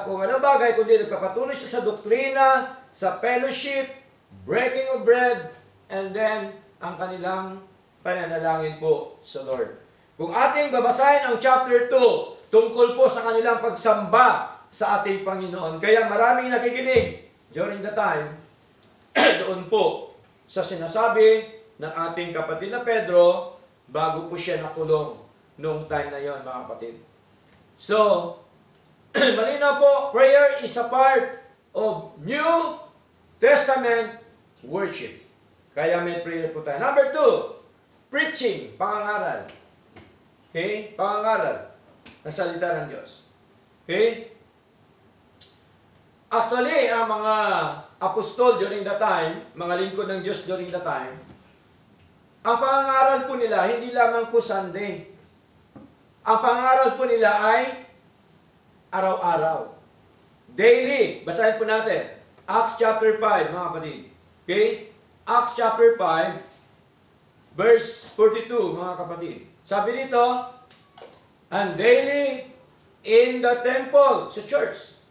kung ano bagay, kundi nagpapatuloy siya sa doktrina, sa fellowship, breaking of bread, and then ang kanilang pananalangin po sa Lord. Kung ating babasahin ang chapter 2, tungkol po sa kanilang pagsamba sa ating Panginoon. Kaya maraming nakikinig during the time doon po sa sinasabi ng ating kapatid na Pedro bago po siya nakulong noong time na yon, mga kapatid. So, malinaw po, prayer is a part of New Testament worship. Kaya may prayer po tayo. Number 2, preaching, pangangaral. Okay? Pangangaral ng salita ng Diyos. Okay? Actually, ang mga apostol during the time, mga lingkod ng Diyos during the time, ang pangangaral po nila, hindi lamang po Sunday. Ang pangangaral po nila ay araw-araw. Daily. Basahin po natin. Acts chapter 5, mga kapatid. Okay? Acts chapter 5, verse 42, mga kapatid. Sabi dito, and daily in the temple, sa church,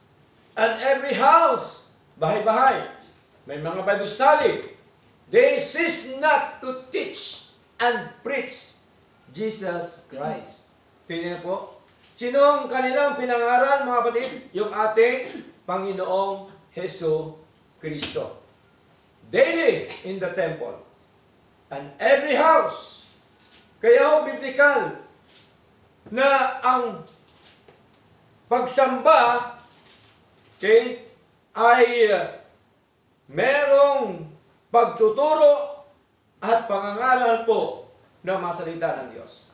and every house, bahay-bahay, may mga Bible study, they cease not to teach and preach Jesus Christ. Tingnan po. Sino ang kanilang pinangaral, mga kapatid? Yung ating Panginoong Heso Kristo. Daily in the temple. And every house. Kaya ho, biblical na ang pagsamba, okay, ay merong pagtuturo at pangangaral po ng mga salita ng Diyos.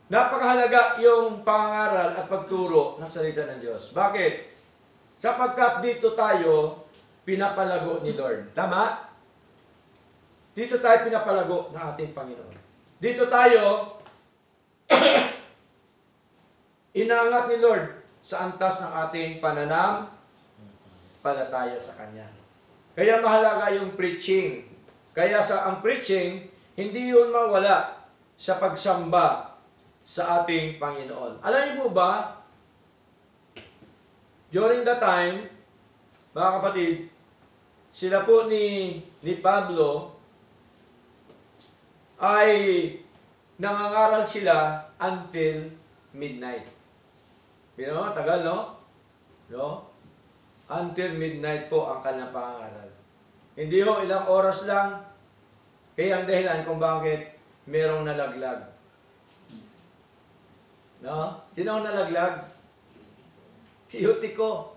Napakahalaga yung pangangaral at pagturo ng salita ng Diyos. Bakit? Sapagkat dito tayo pinapalago ni Lord. Tama? Dito tayo pinapalago ng ating Panginoon. Dito tayo inaangat ni Lord sa antas ng ating pananampalataya sa Kanya. Kaya mahalaga yung preaching. Kaya ang preaching, hindi yun mawala sa pagsamba sa ating Panginoon. Alam niyo po ba, during the time, mga kapatid, sila po ni Pablo ay nangangaral sila until midnight. You know, tagal, no? No? Until midnight po ang kanilang pangangaral. Hindi ho, ilang oras lang. Kaya ang dahilan kung bakit merong nalaglag. No? Sino ang nalaglag? Si Eutico.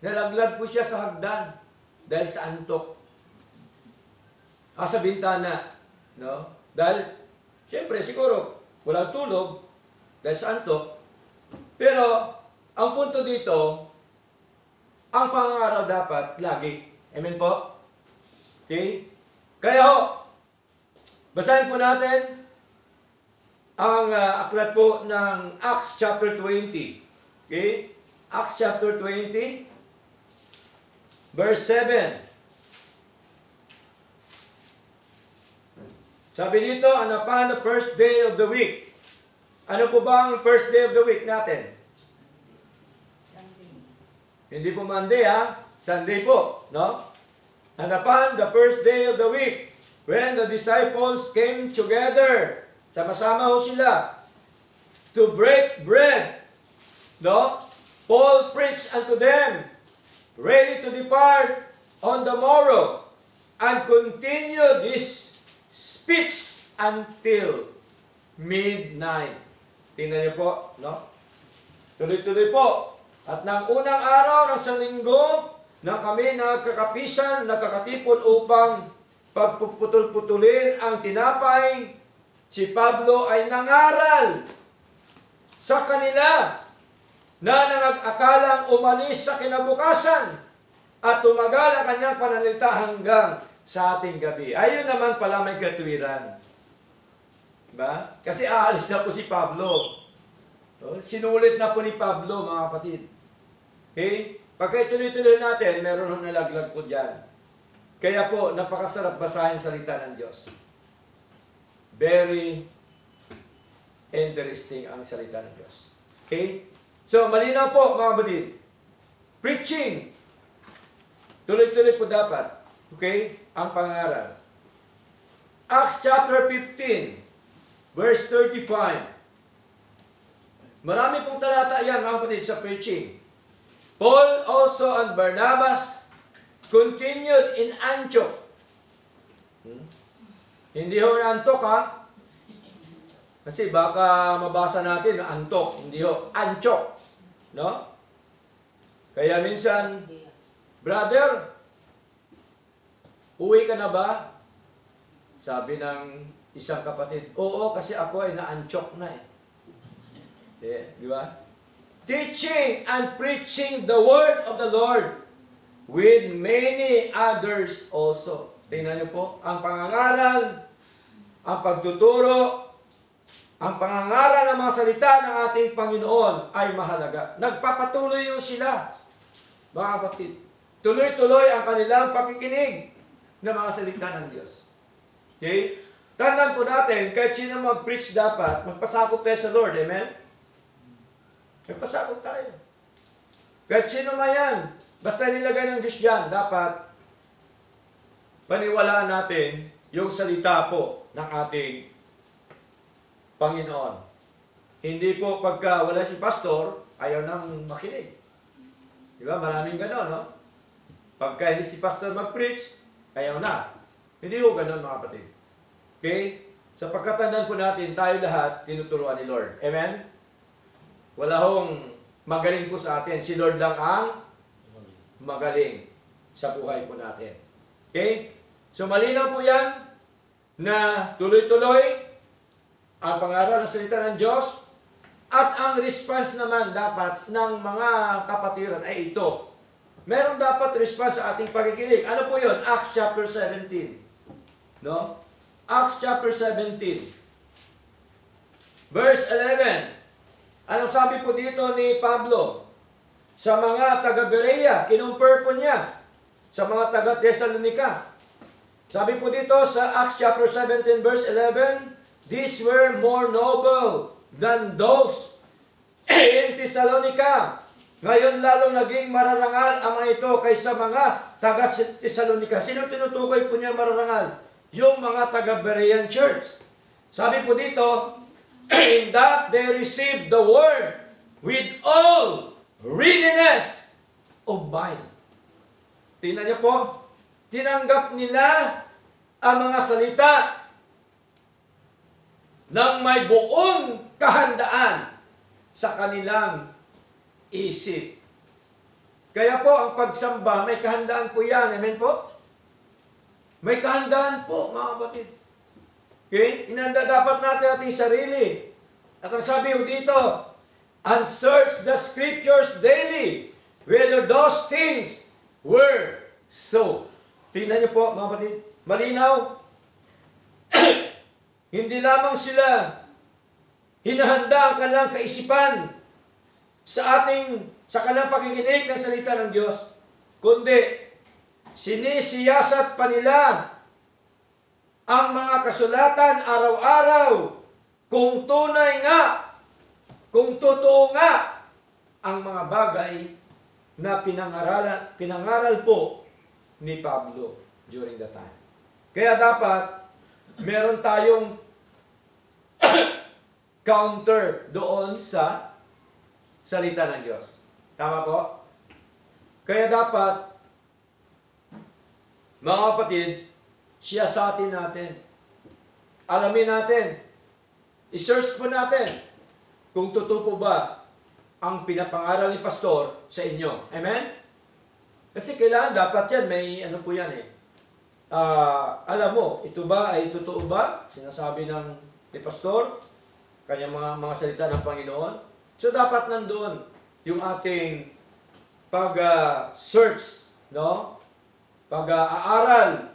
Nalaglag po siya sa hagdan dahil sa antok. Sa bintana. No? Dahil, siyempre, siguro, walang tulog dahil sa antok. Pero, ang punto dito, ang pangangaral dapat lagi. Amen po? Okay? Kaya ho, basahin po natin ang aklat po ng Acts chapter 20. Okay? Acts chapter 20, verse 7. Sabi dito, and upon the first day of the week. Ano po ba ang first day of the week natin? Sunday. Hindi po Monday ha, Sunday po, no? And upon the first day of the week, when the disciples came together, sama-sama ho sila, to break bread, no? Paul preached unto them, ready to depart on the morrow, and continued his speech until midnight. Tingnan niyo po, no? Tuloy-tuloy po. At ng unang araw ng isang linggo, na kami nagkakapisan, nagkakatipon upang pagpuputol-putulin ang tinapay, si Pablo ay nangaral sa kanila na nangag-akalang umalis sa kinabukasan at tumagal ang kanyang pananalita hanggang sa ating gabi. Ayun naman pala may katwiran. Diba? Kasi aalis na po si Pablo. So, sinulit na po ni Pablo, mga kapatid. Okay? Pagka tuloy-tuloy natin, meron nung nalaglag po dyan. Kaya po, napakasarap basahin salita ng Diyos. Very interesting ang salita ng Diyos. Okay? So, malinaw po, mga kapatid. Preaching. Tuloy-tuloy po dapat. Okay? Ang pangaral. Acts chapter 15. Verse 35. Marami pong talata yan, mga kapatid, sa preaching. Paul also and Barnabas continued in Antioch. Hindi ho na Antok ha. Kasi baka mabasa natin na Antok. Hindi ho, Antioch. No? Kaya minsan, brother, uwi ka na ba? Sabi ng isang kapatid, oo, kasi ako ay na-Antioch na eh. Di ba? Teaching and preaching the word of the Lord with many others also. Tingnan niyo po, ang pangangaral, ang pagtuturo, ang pangangaral ng mga salita ng ating Panginoon ay mahalaga. Nagpapatuloy yun sila, mga kapatid. Tuloy-tuloy ang kanilang pakikinig ng mga salita ng Diyos. Okay? Tandaan po natin, kahit sino mag-preach dapat, magpasakop tayo sa Lord. Amen? Magpasakop tayo. Kahit sino man yan, basta nilagay ng Diyos dyan, dapat paniwalaan natin yung salita po ng ating Panginoon. Hindi po pagka wala si pastor, ayaw nang makinig. Di ba? Maraming gano'n, no? Pagka hindi si pastor mag-preach, ayaw na. Hindi po gano'n, mga kapatid. Okay? Sa pagkatandaan po natin, tayo lahat tinuturuan ni Lord. Amen? Wala hong magaling po sa atin. Si Lord lang ang magaling sa buhay po natin. Okay? So malinaw po yan na tuloy-tuloy ang pangaral ng salita ng Diyos at ang response naman dapat ng mga kapatiran ay ito. Meron dapat response sa ating pagkikinig. Ano po yun? Acts chapter 17. No? Acts chapter 17. Verse 11. Anong sabi po dito ni Pablo? Sa mga taga-Berea, kinumpir po niya. Sa mga taga-Thessalonica. Sabi po dito sa Acts chapter 17 verse 11, these were more noble than those in Thessalonica. Ngayon lalong naging mararangal ang mga ito kaysa mga taga-Thessalonica. Sino tinutukoy po niya mararangal? Yung mga taga-Berean church. Sabi po dito, in that they received the word with all readiness of mind. Tingnan niyo po, tinanggap nila ang mga salita ng may buong kahandaan sa kanilang isip. Kaya po, ang pagsamba, may kahandaan po yan. Amen po? May kahandaan po, mga kapatid. Okay? Inanda dapat natin ating sarili. At ang sabi ko dito, and search the scriptures daily, whether those things were so. Tingnan niyo po, mga kapatid. Malinaw. Hindi lamang sila hinahanda ang kanilang kaisipan sa kanilang pakikinig ng salita ng Diyos, kundi sinisiyasat pa nila ang mga kasulatan araw-araw kung tunay nga, kung totoo nga ang mga bagay na pinangaral po ni Pablo during the time. Kaya dapat meron tayong counter doon sa salita ng Diyos. Tama po? Kaya dapat, mga kapatid, siyasatin natin. Alamin natin. I-search po natin kung totoo po ba ang pinapangaral ni Pastor sa inyo. Amen? Kasi kailangan dapat yan, may ano po yan eh. Alam mo, ito ba ay totoo ba? Sinasabi ni Pastor, kanyang mga salita ng Panginoon. So dapat nandoon yung ating pag-search, no? Pag-aaral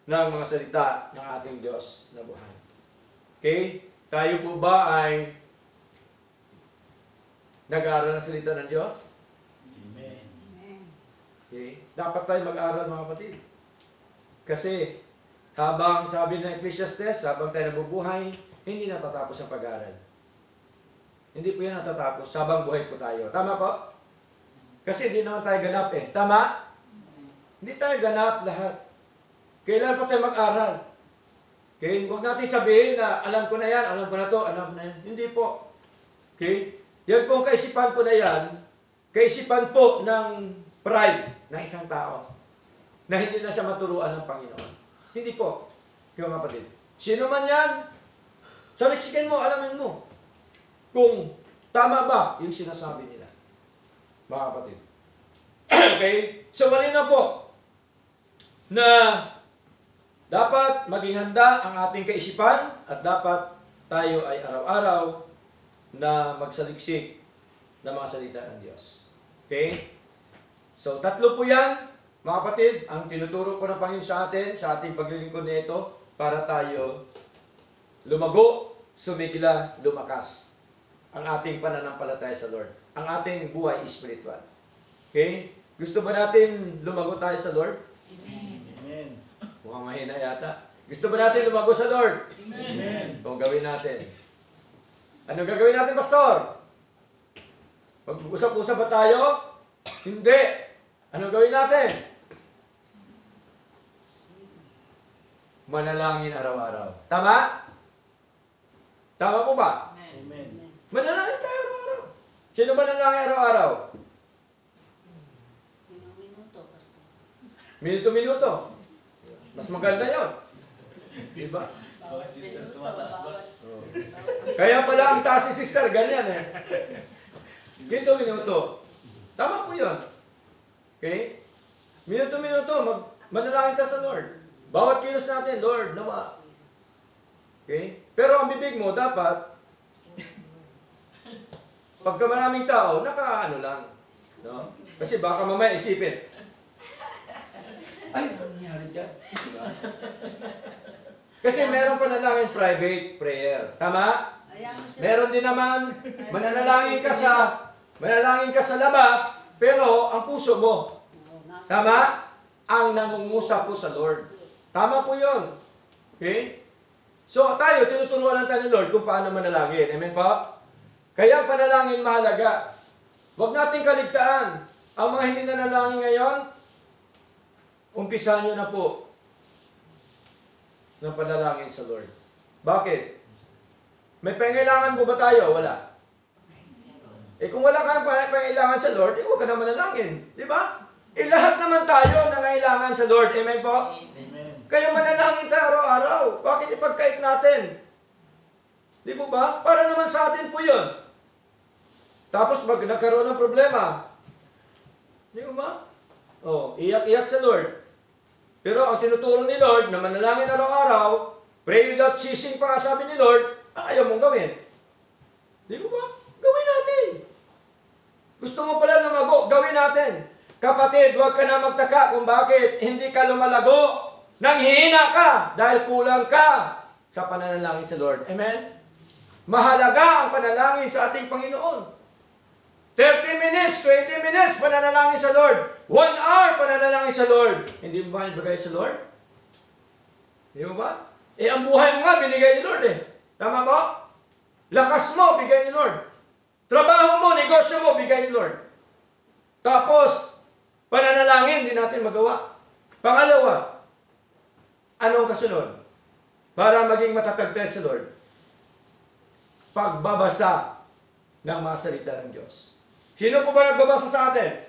ng mga salita ng ating Diyos na buhay. Okay? Tayo po ba ay nag-aaral ng salita ng Diyos? Amen. Okay? Dapat tayo mag-aaral, mga kapatid. Kasi habang sabi ng Ecclesiastes, habang tayo nabubuhay, hindi natatapos ang pag-aaral. Hindi po yan natatapos habang buhay po tayo. Tama po? Kasi hindi naman tayo ganap eh. Tama? Hindi tayo ganap lahat. Kailan pa tayo mag-aral? Okay? Huwag natin sabihin na alam ko na yan, alam ko na to, alam na yan. Hindi po. Okay? Yan pong kaisipan po na yan, kaisipan po ng pride ng isang tao na hindi na siya maturuan ng Panginoon. Hindi po. Kaya mga kapatid. Sino man yan, saliksikin mo, alamin mo kung tama ba yung sinasabi nila. Mga kapatid. Okay? So, malinaw po na dapat maging handa ang ating kaisipan at dapat tayo ay araw-araw na magsaliksik ng mga salita ng Diyos. Okay? So, tatlo po yan, mga kapatid, ang tinuturo po ng Panginoon sa atin, sa ating paglilingkod na ito, para tayo lumago, sumigla, lumakas ang ating pananampalataya sa Lord. Ang ating buhay spiritual. Okay? Gusto ba natin lumago tayo sa Lord? Amen. Mukhang mahina yata. Gusto ba natin lumago sa Lord? Amen. O gawin natin. Ano gagawin natin, Pastor? Mag-usap-usap ba tayo? Hindi. Ano gawin natin? Manalangin araw-araw. Tama? Tama po ba? Amen. Manalangin tayo araw-araw. Sino manalangin araw-araw? Minuto, Pastor. Minuto-minuto. Mas maganda yun. Diba? Bawat sister tumataas ba? Kaya pala ang taas si sister, ganyan eh. Minuto-minuto. Tama po yun. Okay? Minuto-minuto, manalangin tayo sa Lord. Bawat kilos natin, Lord, nawa. Okay? Pero ang bibig mo, dapat, pagka maraming tao, nakaano lang. No? Kasi baka mamaya isipin, ay, ano nangyari dyan? Diba? Kasi meron panalangin private prayer. Tama? Meron din naman, manalangin ka sa labas, pero ang puso mo, tama? Ang nangungusap po sa Lord. Tama po yun. Okay? So, tayo, tinuturuan lang tayo ni Lord kung paano manalangin. Amen po? Kaya panalangin mahalaga. Huwag nating kaligtaan. Ang mga hindi nanalangin ngayon, umpisahan nyo na po ng panalangin sa Lord. Bakit? May pangailangan po ba tayo? Wala. Eh kung wala ka ng pangailangan sa Lord, huwag ka na manalangin. Di ba? Lahat naman tayo nangailangan sa Lord. Amen po? Amen. Kaya manalangin tayo araw-araw. Bakit ipagkait natin? Di po ba? Para naman sa atin po yun. Tapos pag nagkaroon ng problema, di po ba? Oh, iyak-iyak sa Lord. Pero ang tinuturo ni Lord na manalangin araw-araw, pray without ceasing pa sabi ni Lord, ayaw mong gawin. Di po ba? Gawin natin. Gusto mo pala lumago, gawin natin. Kapatid, huwag ka na magtaka kung bakit hindi ka lumalago. Nanghihina ka dahil kulang ka sa pananalangin sa Lord. Amen? Mahalaga ang panalangin sa ating Panginoon. 30 minutes, 20 minutes, pananalangin sa Lord. 1 hour, pananalangin sa Lord. Hindi mo ba ibigay sa Lord? Hindi mo ba? Ang buhay mo nga, binigay ni Lord Tama mo? Lakas mo, bigay ni Lord. Trabaho mo, negosyo mo, bigay ni Lord. Tapos, pananalangin, hindi natin magawa. Pangalawa, anong kasunod? Para maging matatag tayo sa Lord. Pagbabasa ng mga salita ng Diyos. Sino po ba nagbabasa sa atin?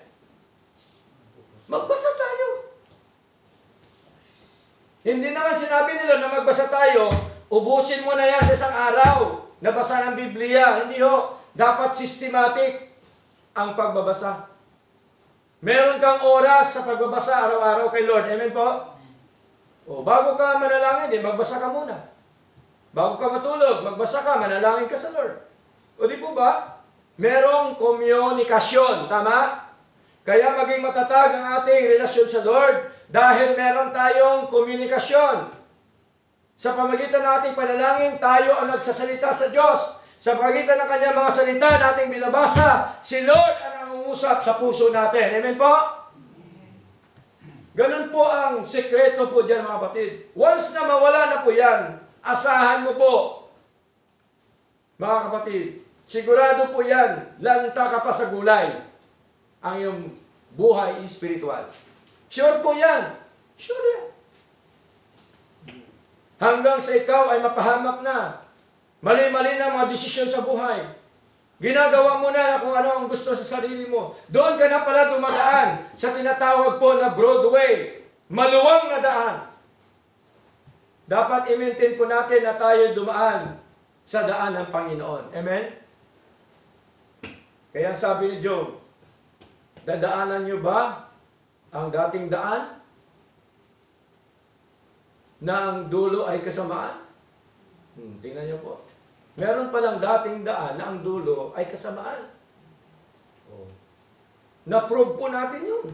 Magbasa tayo. Hindi naman sinabi nila na magbasa tayo, ubusin mo na yan sa isang araw, nabasa ng Biblia. Hindi ho. Dapat systematic ang pagbabasa. Meron kang oras sa pagbabasa araw-araw kay Lord. Amen po? Bago ka manalangin, magbasa ka muna. Bago ka matulog, magbasa ka, manalangin ka sa Lord. Di po ba? Merong komunikasyon. Tama? Kaya maging matatag ang ating relasyon sa Lord dahil meron tayong komunikasyon. Sa pamagitan ng ating panalangin, tayo ang nagsasalita sa Diyos. Sa pamagitan ng kanyang mga salita nating binabasa, si Lord ang nangungusap sa puso natin. Amen po? Ganun po ang sekreto po dyan mga kapatid. Once na mawala na po yan, asahan mo po, mga kapatid, sigurado po yan, lanta ka pa sa gulay ang iyong buhay espiritual. Sure po yan. Sure yan. Hanggang sa ikaw ay mapahamak na. Mali-mali na mga desisyon sa buhay. Ginagawa mo na kung ano ang gusto sa sarili mo. Doon ka na pala dumadaan sa tinatawag po na Broadway. Maluwang na daan. Dapat i-maintain po natin na tayo dumaan sa daan ng Panginoon. Amen? Kaya sabi ni Job, dadaanan niyo ba ang dating daan na ang dulo ay kasamaan? Tingnan niyo po. Meron palang dating daan na ang dulo ay kasamaan. Na-prove po natin yun.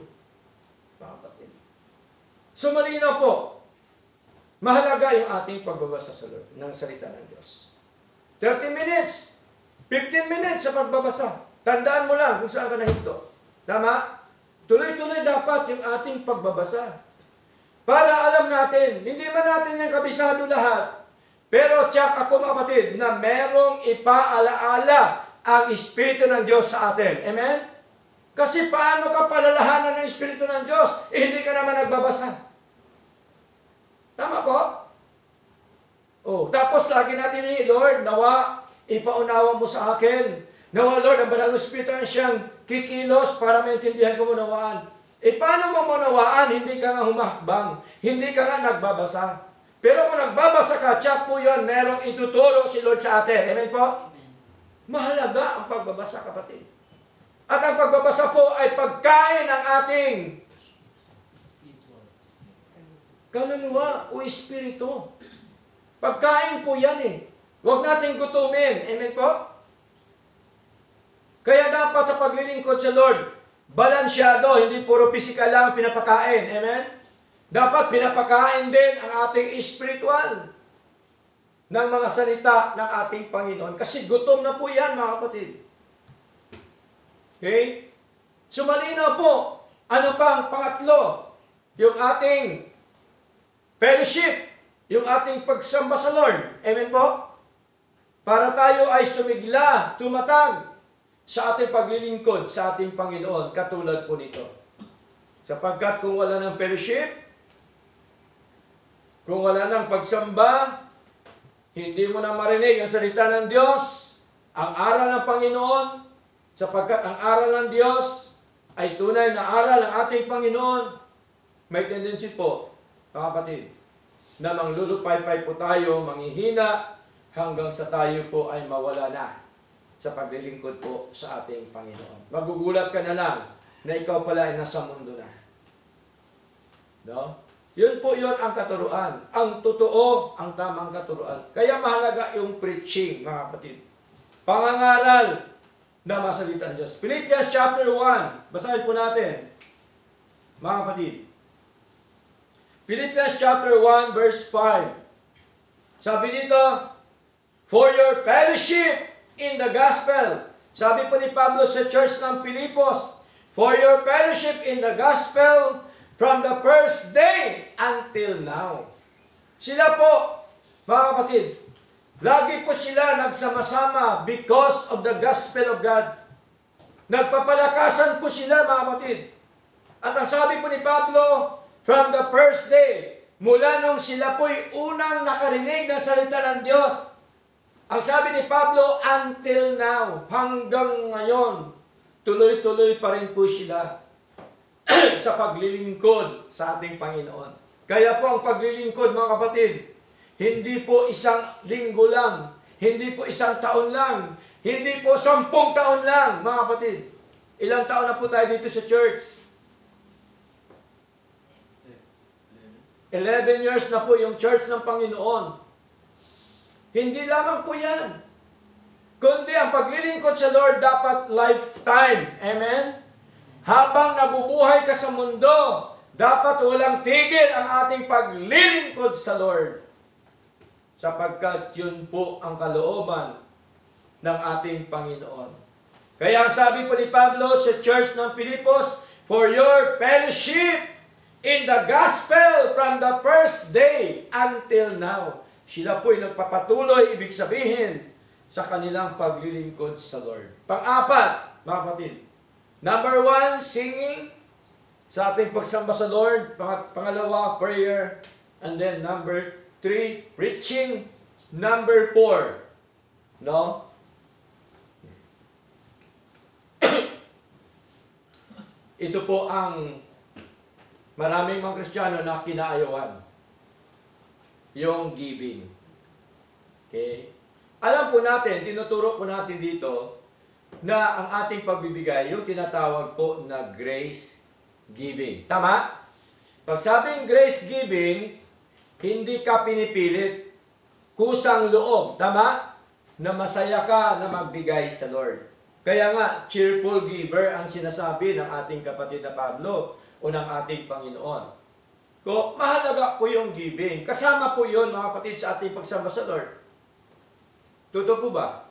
So malinaw po, mahalaga yung ating pagbabasa sa Lord ng salita ng Diyos. 30 minutes, 15 minutes sa pagbabasa. Tandaan mo lang kung saan ka nahinto. Tama? Tuloy-tuloy dapat yung ating pagbabasa. Para alam natin, hindi man natin yung kabisado lahat, pero tiyak ako mga kapatid na merong ipaalaala ang Espiritu ng Diyos sa atin. Amen? Kasi paano ka palalahanan ng Espiritu ng Diyos? Hindi ka naman nagbabasa. Tama po? Tapos lagi natin Lord, nawa, ipaunawa mo sa akin. Nawa, Lord, ang banal na Espiritu ang siyang kikilos para maintindihan ko munawaan. Paano mo munawaan? Hindi ka nga humahakbang. Hindi ka nga nagbabasa. Pero kung nagbabasa ka, tiyak po yun, merong ituturo si Lord sa atin. Amen po? Mahalaga ang pagbabasa, kapatid. At ang pagbabasa po ay pagkain ng ating kaluluwa o espiritu. Pagkain po yan Huwag nating gutumin. Amen po? Kaya dapat sa paglilingkod sa Lord, balansyado, hindi puro physical lang pinapakain. Amen? Dapat pinapakain din ang ating espiritual ng mga salita ng ating Panginoon. Kasi gutom na po yan, mga kapatid. Okay? So malinaw po, ano pang pangatlo? Yung ating fellowship, yung ating pagsamba sa Lord. Amen po? Para tayo ay sumigla, tumatag sa ating paglilingkod sa ating Panginoon, katulad po nito. Sapagkat kung wala ng fellowship, kung wala ng pagsamba, hindi mo na marinig ang salita ng Diyos, ang aral ng Panginoon, sapagkat ang aral ng Diyos ay tunay na aral ng ating Panginoon, may tendency po, mga kapatid, na manglulupay-pay po tayo, manghihina, hanggang sa tayo po ay mawala na sa paglilingkod po sa ating Panginoon. Magugulat ka na lang na ikaw pala ay nasa mundo na. No? Yun po yun ang katuruan. Ang totoo, ang tamang katuruan. Kaya mahalaga yung preaching, mga kapatid. Pangangaral na masalita ng Diyos. Philippians chapter 1. Basahin po natin. Mga kapatid. Philippians chapter 1 verse 5. Sabi dito, for your fellowship in the gospel. Sabi po ni Pablo sa church ng Filipos, for your fellowship in the gospel from the first day until now. Sila po, Mga kapatid, lagi po sila nagsama-sama because of the gospel of God. Nagpapalakasan po sila, mga kapatid. At ang sabi po ni Pablo, from the first day, mula nung sila po'y unang nakarinig ng salita ng Diyos, ang sabi ni Pablo, until now, hanggang ngayon, tuloy-tuloy pa rin po sila sa paglilingkod sa ating Panginoon. Kaya po ang paglilingkod, mga kapatid, hindi po isang linggo lang, hindi po isang taon lang, hindi po 10 taon lang, mga kapatid. Ilang taon na po tayo dito sa church? 11 years na po yung church ng Panginoon. Hindi lamang po yan. Kundi ang paglilingkod sa Lord dapat lifetime. Amen? Habang nabubuhay ka sa mundo, dapat walang tigil ang ating paglilingkod sa Lord. Sapagkat yun po ang kalooban ng ating Panginoon. Kaya ang sabi po ni Pablo sa church ng Pilipos, for your fellowship in the gospel from the first day until now. Sila po'y nagpapatuloy, ibig sabihin, sa kanilang paglilingkod sa Lord. Pang-apat, mga kapatid. Number 1, singing sa ating pagsamba sa Lord. Pangalawa, prayer. And then number 3, preaching. Number 4, no? Ito po ang maraming mga Kristiyano na kinaayawan. Yung giving. Okay? Alam po natin, tinuturo po natin dito na ang ating pagbibigay, yung tinatawag po na grace giving. Tama? Pag sabing grace giving, hindi ka pinipilit. Kusang loob. Tama? Na masaya ka na magbigay sa Lord. Kaya nga, cheerful giver ang sinasabi ng ating kapatid na Pablo o ng ating Panginoon. Ko, mahalaga po yung giving. Kasama po yun, mga kapatid, sa ating pagsamba sa Lord. Totoo po ba?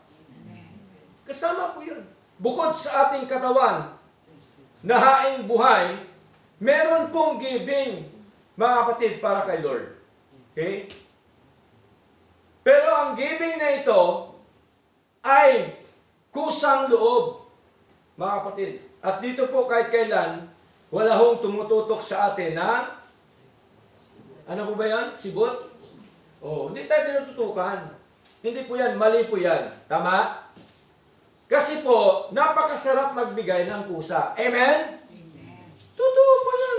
Kasama po yun. Bukod sa ating katawan, na haing buhay, meron pong giving, mga kapatid, para kay Lord. Okay? Pero ang giving na ito ay kusang loob, mga kapatid. At dito po kahit kailan, wala hong tumututok sa atin na ano po ba yan? Sibot? Oh, hindi tayo tinututukan. Hindi po yan, mali po yan. Tama? Kasi po, napakasarap magbigay ng kusa. Amen? Amen. Totoo po yan.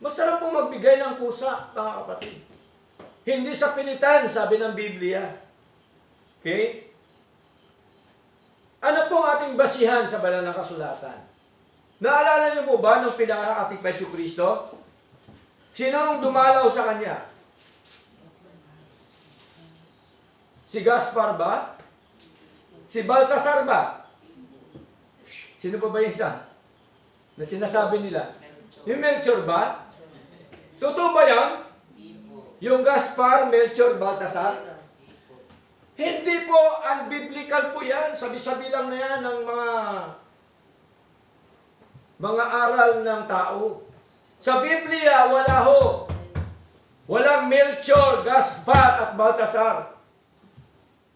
Masarap po magbigay ng kusa, mga kapatid. Hindi sa pilitan, sabi ng Biblia. Okay? Ano pong ating basihan sa banal na kasulatan? Naalala niyo po ba nung pinanganak ating Yesu Kristo? Sino ang dumalaw sa Kanya? Si Gaspar ba? Si Baltasar ba? Sino pa ba yung isa? Na sinasabi nila? Yung Melchor ba? Totoo ba yan? Yung Gaspar, Melchor, Baltasar? Hindi po, unbiblical po yan. Sabi-sabi lang na yan ng mga aral ng tao. Sa Biblia, wala ho. Walang Melchor, Gaspar, at Baltasar.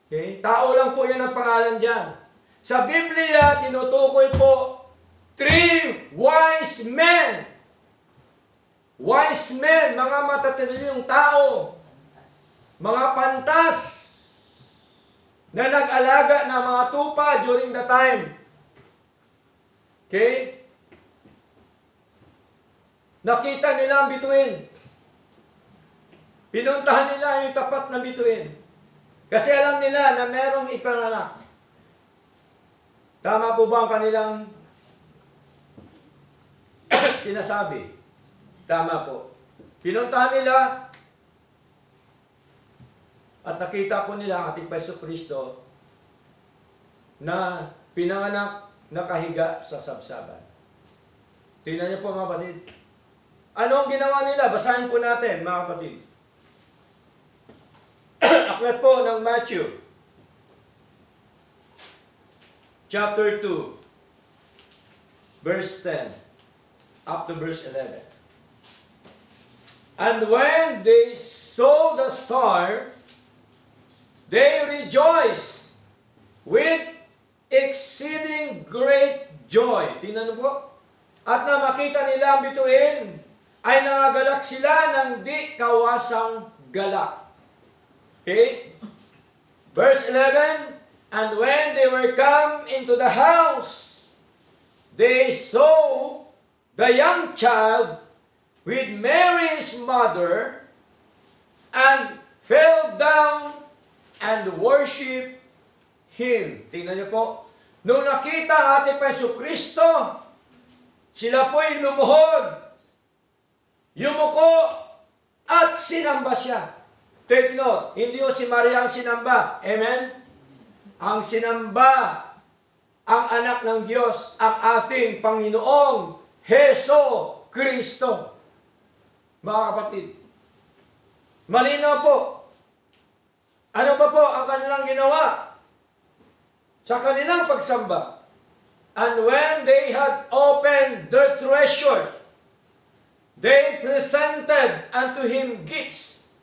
Okay? Tao lang po yan ang pangalan dyan. Sa Biblia, tinutukoy po 3 wise men. Wise men, mga matatilinong tao. Mga pantas na nag-alaga ng mga tupa during the time. Okay? Nakita nila ang bituin. Pinuntahan nila yung tapat na bituin. Kasi alam nila na merong ipanganak. Tama po ba ang kanilang sinasabi? Tama po. Pinuntahan nila at nakita po nila ang ating Yesu Kristo na pinanganak nakahiga sa sabsaban. Tingnan niyo po mga kapatid. Ano ang ginawa nila? Basahin po natin, mga kapatid. Aklat po ng Matthew. Chapter 2. Verse 10. Up to verse 11. And when they saw the star They rejoice with exceeding great joy. Tingnan mo po. At na makita nila ang bituin, ay nangagalak sila ng di kawasang galak. Okay? Verse 11, and when they were come into the house, they saw the young child with Mary's mother, and fell down and worshiped Him. Tingnan niyo po. Nung nakita ang ating Panginoon Kristo, sila po'y lumuhod, yumuko, at sinamba siya. Take note, hindi o si Maria ang sinamba. Amen? Ang sinamba, ang anak ng Diyos, ang ating Panginoong Heso Kristo. Mga kapatid, malinaw po. Ano ba po ang kanilang ginawa sa kanilang pagsamba? And when they had opened their treasures, they presented unto Him gifts,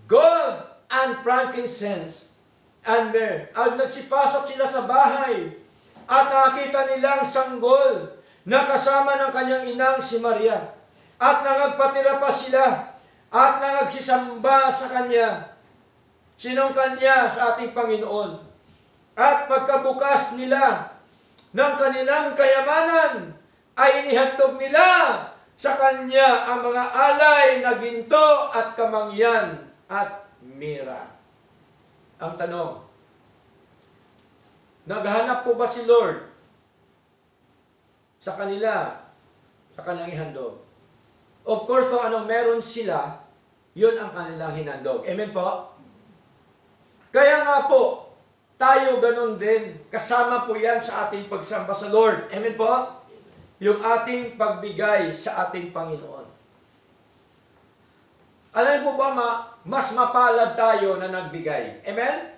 gold and frankincense, and myrrh. At nagsipasok sila sa bahay, at nakita nilang sanggol na kasama ng kanyang inang si Maria. At nangagpatira pa sila, at nangagsisamba sa Kanya. Sinong Kanya? Sa ating Panginoon. At pagkabukas nila ng kanilang kayamanan, ay inihandog nila sa Kanya ang mga alay na ginto at kamangyan at mira. Ang tanong, naghanap po ba si Lord sa kanila, sa kanilang ihandog? Of course, kung anong meron sila, yun ang kanilang hinandog. Amen po? Kaya nga po, tayo ganun din. Kasama po yan sa ating pagsamba sa Lord. Amen po? Yung ating pagbigay sa ating Panginoon. Alam po ba, mas mapalad tayo na nagbigay. Amen?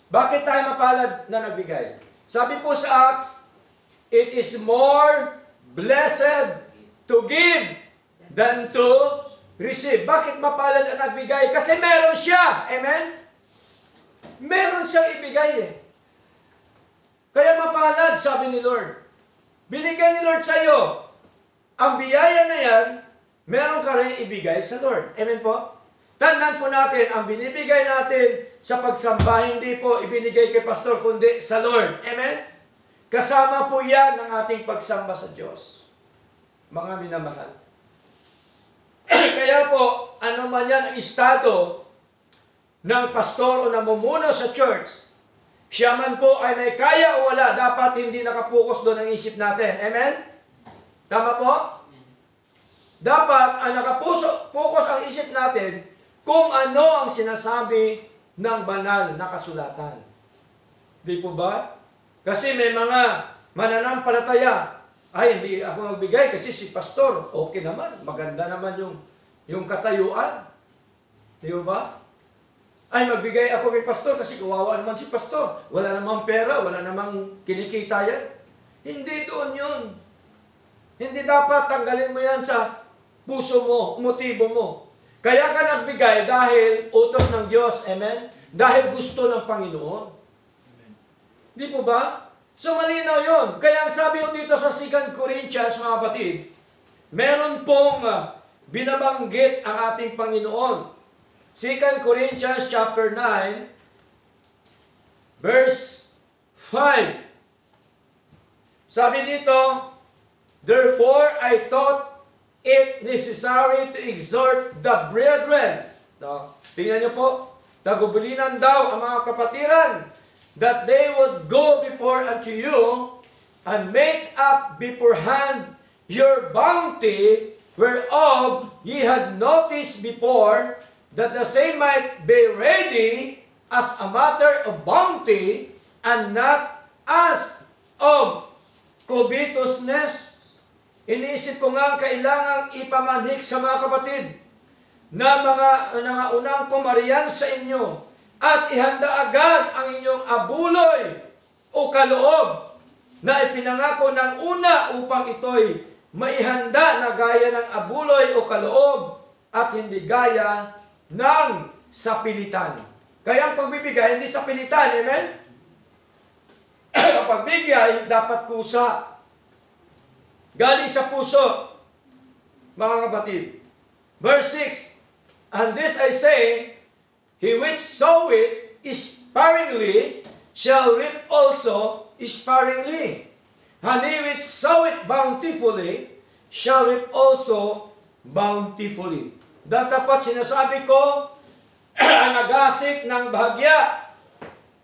Bakit tayo mapalad na nagbigay? Sabi po sa Acts, it is more blessed to give than to receive. Bakit mapalad ang nagbigay? Kasi meron siya. Amen? Meron siyang ibigay eh. Kaya mapalad, sabi ni Lord. Binigay ni Lord sa iyo. Ang biyaya na yan, meron ka rin ibigay sa Lord. Amen po? Tandaan po natin, ang binibigay natin sa pagsamba, hindi po ibinigay kay pastor, kundi sa Lord. Amen? Kasama po yan ng ating pagsamba sa Diyos. Mga minamahal. Kaya po, ano man yan ang estado ng pastor o namumuno sa church, siya man po ay may kaya o wala, dapat hindi nakapokus doon ang isip natin. Amen? Tama po? Dapat ang nakapokus ang isip natin kung ano ang sinasabi ng banal na kasulatan. Di po ba? Kasi may mga mananampalataya, ay hindi ako magbigay kasi si pastor, okay naman, maganda naman yung katayuan. Di ba? Ay, magbigay ako kay pastor kasi kawawa naman si pastor. Wala namang pera, wala namang kinikita yan. Hindi doon yun. Hindi dapat tanggalin mo yan sa puso mo, motibo mo. Kaya ka nagbigay dahil utos ng Diyos, amen? Dahil gusto ng Panginoon. Di po ba? So malinaw yun. Kaya ang sabi ko dito sa 2 Corinthians, mga kapatid, meron pong binabanggit ang ating Panginoon. 2 Corinthians chapter 9, verse 5. Sabi dito, therefore I thought it necessary to exhort the brethren. No? Tingnan niyo po, tagubulinan daw ang mga kapatiran, that they would go before unto you, and make up beforehand your bounty, whereof ye had noticed before, that the same might be ready as a matter of bounty, and not as of covetousness. Iniisip ko nga kailangang ipamanhik sa mga kapatid na mga unang pumariyan sa inyo, at ihanda agad ang inyong abuloy o kaloob na ipinangako ng una, upang ito'y maihanda na gaya ng abuloy o kaloob, at hindi gaya ng sapilitan. Kaya ang pagbibigay, hindi sa pilitan. Amen? Ang pagbigay, dapat kusa. Galing sa puso. Mga kapatid. Verse 6. And this I say, he which soweth sparingly shall reap also sparingly. And he which soweth bountifully shall reap also bountifully. Datapat sinasabi ko, ang nagasik ng bahagya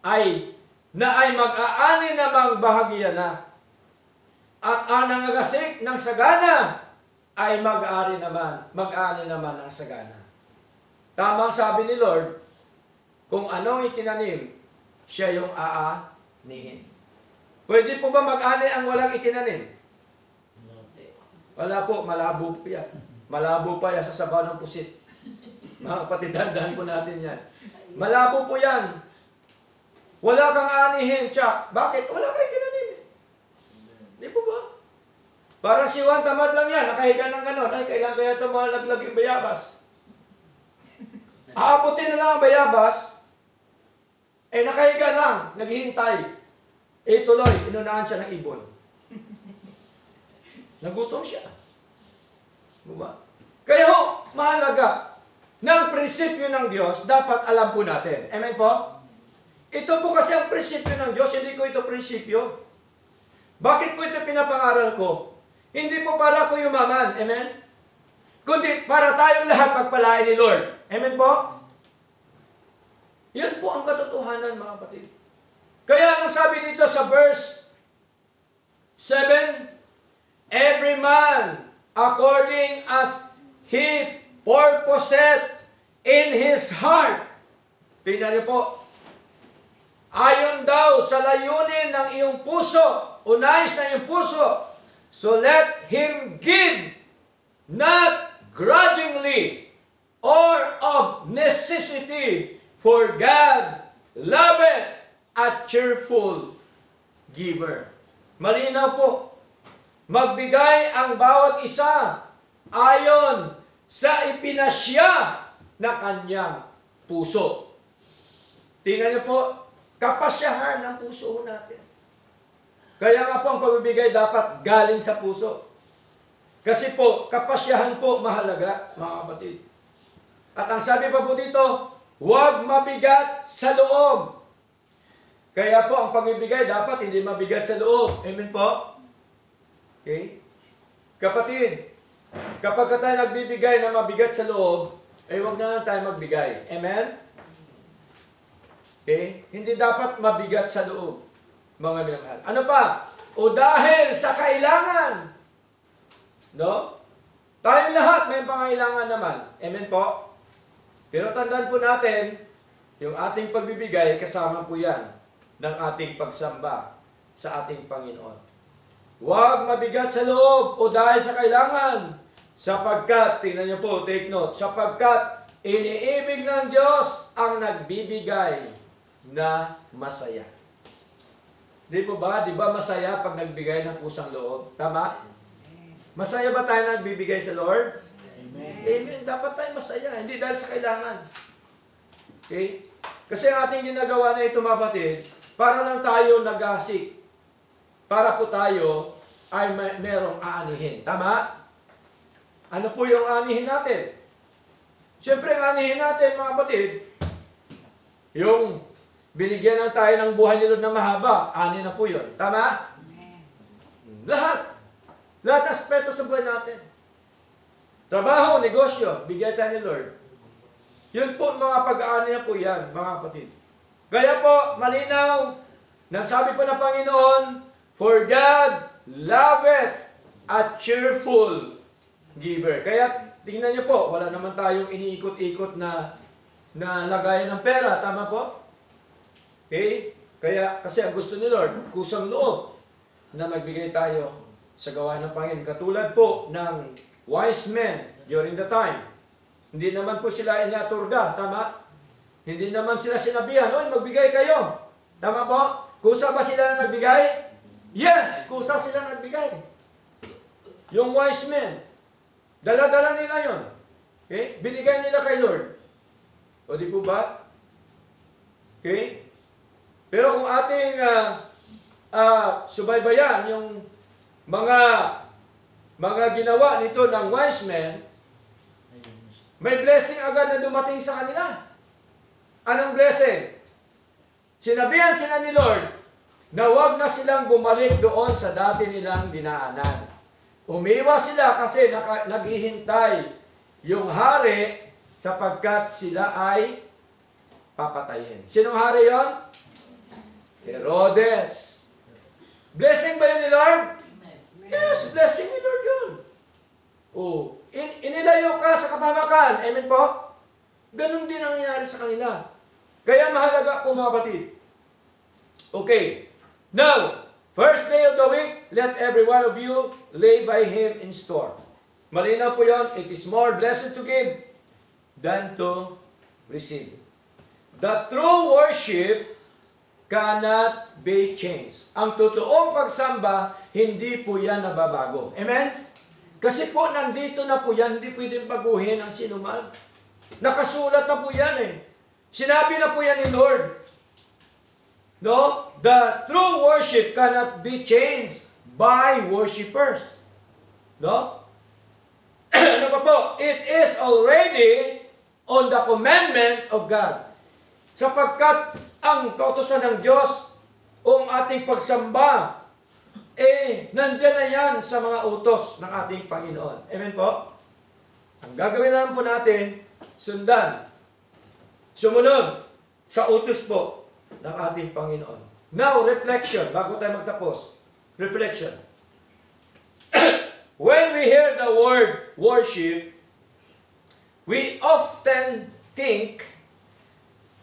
ay mag-aani namang bahagya na. At ang nangagasik ng sagana ay mag-aani naman ng sagana. Tamang sabi ni Lord, kung anong itinanim, siya yung aanihin. Pwede po ba mag-ani ang walang itinanim? Wala po, malabo po yan. Malabo pa yan sa sabaw ng pusit. Mga kapatid, dandahan po natin yan. Malabo po yan. Wala kang aanihin, Chuck. Bakit? Wala kang itinanim. Di po ba? Parang si Juan, tamad lang yan. Nakahiga ng ganon. Ay, kailan kaya ito malaglag yung bayabas? Aabutin na lang ang bayabas. Nakahiga lang. Naghihintay. Tuloy, inunahan siya ng ibon. Nagutom siya. Diba? Kaya mahalaga ng prinsipyo ng Diyos, dapat alam po natin. Amen po? Ito po kasi ang prinsipyo ng Diyos, hindi ko ito prinsipyo. Bakit po ito pinapangaral ko? Hindi po para ako yumaman. Amen? Kundi para tayong lahat pagpalain ni Lord. Amen po? Yan po ang katotohanan, mga kapatid. Kaya ang sabi dito sa verse 7, every man according as he purposeth in his heart. Tingnan niyo po. Ayon daw sa layunin ng iyong puso, unais ng iyong puso, so let him give, not grudgingly or of necessity, for God loveth a cheerful giver. Malinaw po. Magbigay ang bawat isa ayon sa ipinasya na kanyang puso. Tingnan niyo po, kapasyahan ng puso natin. Kaya nga po ang pagbibigay dapat galing sa puso. Kasi po, kapasyahan po mahalaga, mga kapatid. At ang sabi pa po dito, huwag mabigat sa loob. Kaya po, ang pagbibigay dapat hindi mabigat sa loob. Amen po? Okay? Kapatid, kapag tayo nagbibigay na mabigat sa loob, huwag na lang tayo magbigay. Amen? Okay? Hindi dapat mabigat sa loob, mga minamahal. Ano pa? O dahil sa kailangan. No? Tayong lahat may pangailangan naman. Amen po? Pero tandaan po natin, yung ating pagbibigay, kasama po yan ng ating pagsamba sa ating Panginoon. Huwag mabigat sa loob o dahil sa kailangan, sapagkat, tingnan niyo po, take note, sapagkat iniibig ng Diyos ang nagbibigay na masaya. Di po ba? Di ba masaya pag nagbigay ng pusang loob? Tama? Masaya ba tayo nagbibigay sa Lord? Amen. Amen. Dapat tayo masaya, hindi dahil sa kailangan. Okay? Kasi ang ating ginagawa na ito, mga kapatid, para lang tayo nagasik. Para po tayo ay merong aanihin. Tama? Ano po yung aanihin natin? Siyempre, ang aanihin natin, mga kapatid, yung binigyan na tayo ng buhay ni Lord na mahaba, ani na po yun. Tama? Lahat. Lahat aspeto sa buhay natin. Trabaho, negosyo, bigyan tayo ni Lord. Yun po, mga pag-aani na po yan, mga kapatid. Kaya po, malinaw, nang sabi po ng Panginoon, for God loveth a cheerful giver. Kaya, tingnan niyo po, wala naman tayong iniikot-ikot na lagayan ng pera. Tama po? Okay? Kaya, kasi ang gusto ni Lord, kusang loob na magbigay tayo sa gawain ng Panginoon. Katulad po ng wise men during the time. Hindi naman po sila inaturga. Tama? Hindi naman sila sinabihan, oy, magbigay kayo. Tama po? Kusa ba sila na nagbigay? Yes, kusa sila nagbigay. Yung wise men, dala-dala nila yon. Okay? Binigay nila kay Lord. O di po ba? Okay? Pero kung ating subaybayan yung mga ginawa nito ng wise men, may blessing agad na dumating sa kanila. Anong blessing? Sinabihan sila ni Lord na huwag na silang bumalik doon sa dati nilang dinaanan. Umiwas sila kasi naghihintay yung hari sapagkat sila ay papatayin. Sinong hari yon? Herodes. Blessing ba yun ni Lord? Yes, blessing ni Lord yun. Oh, inilayo ka sa kapamakan. Amen po? Ganun din ang nangyari sa kanila. Kaya mahalaga po mga kapatid. Okay. Now, first day of the week, let every one of you lay by him in store. Malinaw po yun. It is more blessed to give than to receive. The true worship cannot be changed. Ang totoong pagsamba, hindi po yan nababago. Amen? Kasi po, nandito na po yan, hindi pwedeng baguhin ang sinuman. Nakasulat na po yan eh. Sinabi na po yan ni Lord. No? The true worship cannot be changed by worshipers. No? Ano pa po? It is already on the commandment of God. Sapagkat ang kautusan ng Diyos o ang ating pagsamba, nandyan na yan sa mga utos ng ating Panginoon. Amen po? Ang gagawin naman po natin, sundan, sumunod sa utos po ng ating Panginoon. Now, reflection. Bago tayo magtapos. Reflection. When we hear the word worship, we often think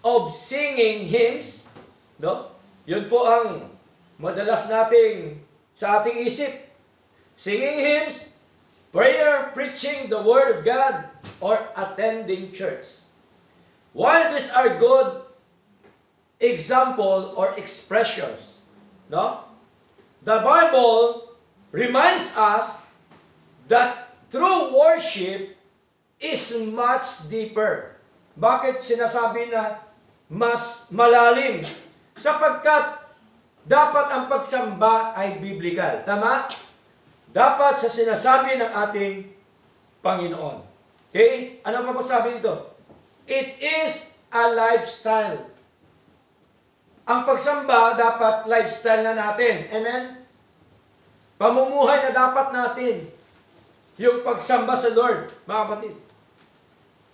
of singing hymns, no? Yun po ang madalas nating sa ating isip. Singing hymns, prayer, preaching the word of God, or attending church. While these are good example or expressions, no? The Bible reminds us that true worship is much deeper. Bakit sinasabi na mas malalim? Sapagkat dapat ang pagsamba ay biblical. Tama? Dapat sa sinasabi ng ating Panginoon. Okay? Ano pa sabi dito? It is a lifestyle. Ang pagsamba dapat lifestyle na natin. Amen? Pamumuhay na dapat natin. Yung pagsamba sa Lord, mga kapatid.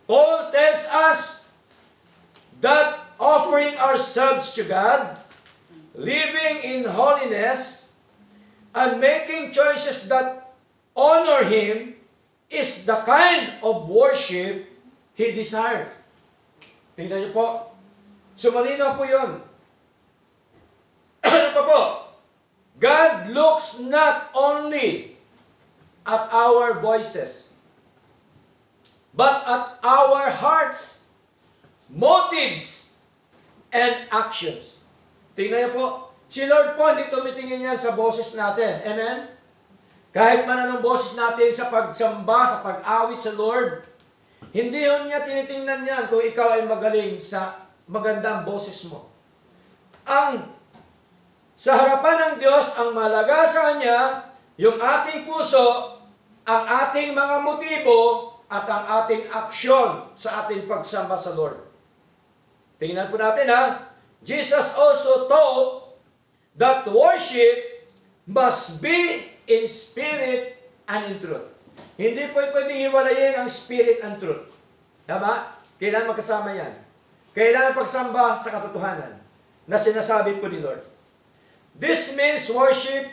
Paul tells us that offering ourselves to God, living in holiness, and making choices that honor Him is the kind of worship He desires. Tingnan niyo po. Sumalinaw po yun. Ano pa po? God looks not only at our voices, but at our hearts, motives, and actions. Tingnan niyo po, si Lord po hindi tumitingin yan sa boses natin. Amen? Kahit man anong boses natin sa pagsamba, sa pag-awit sa Lord, hindi yun niya tinitingnan yan kung ikaw ay magaling sa magandang boses mo. Sa harapan ng Diyos, ang malaga sa Kanya, yung ating puso, ang ating mga motibo, at ang ating aksyon sa ating pagsamba sa Lord. Tingnan po natin ha. Jesus also taught that worship must be in spirit and in truth. Hindi po pwedeng hiwalayin ang spirit and truth. Tama? Kailangan magkasama yan. Kailangan pagsamba sa katotohanan na sinasabi po ni Lord. This means worship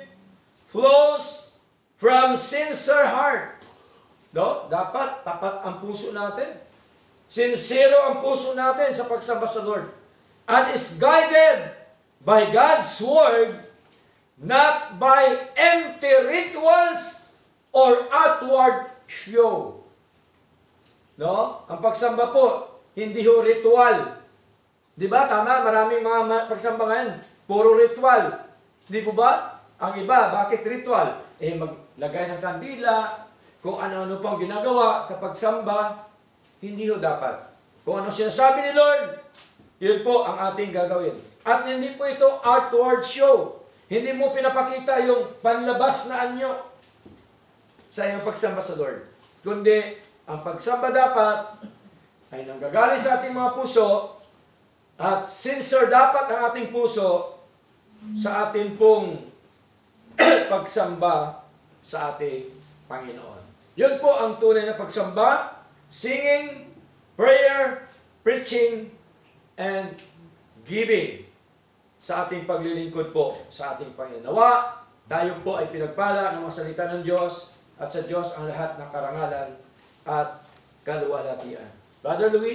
flows from sincere heart. No? Dapat tapat ang puso natin. Sincero ang puso natin sa pagsamba sa Lord. And is guided by God's Word, not by empty rituals or outward show. No? Ang pagsamba po, hindi ho ritual. Di ba? Tama? Maraming mga pagsamba ngayon, puro ritual. Di po ba? Ang iba, bakit ritual? Maglagay ng kandila, kung ano-ano pang ginagawa sa pagsamba, hindi ho dapat. Kung ano sinasabi ni Lord, Yun po ang ating gagawin. At hindi po ito outward show. Hindi mo pinapakita yung panlabas na anyo sa iyong pagsamba sa Lord. Kundi, ang pagsamba dapat ay nanggagaling sa ating mga puso at sincere dapat ang ating puso sa ating pong pagsamba sa ating Panginoon. Yun po ang tunay na pagsamba, singing, prayer, preaching, and giving sa ating paglilingkod po sa ating Panginoon. Nawa, tayo po ay pinagpala ng mga salita ng Diyos at sa Diyos ang lahat ng karangalan at kaluwalhatian. Brother Luis?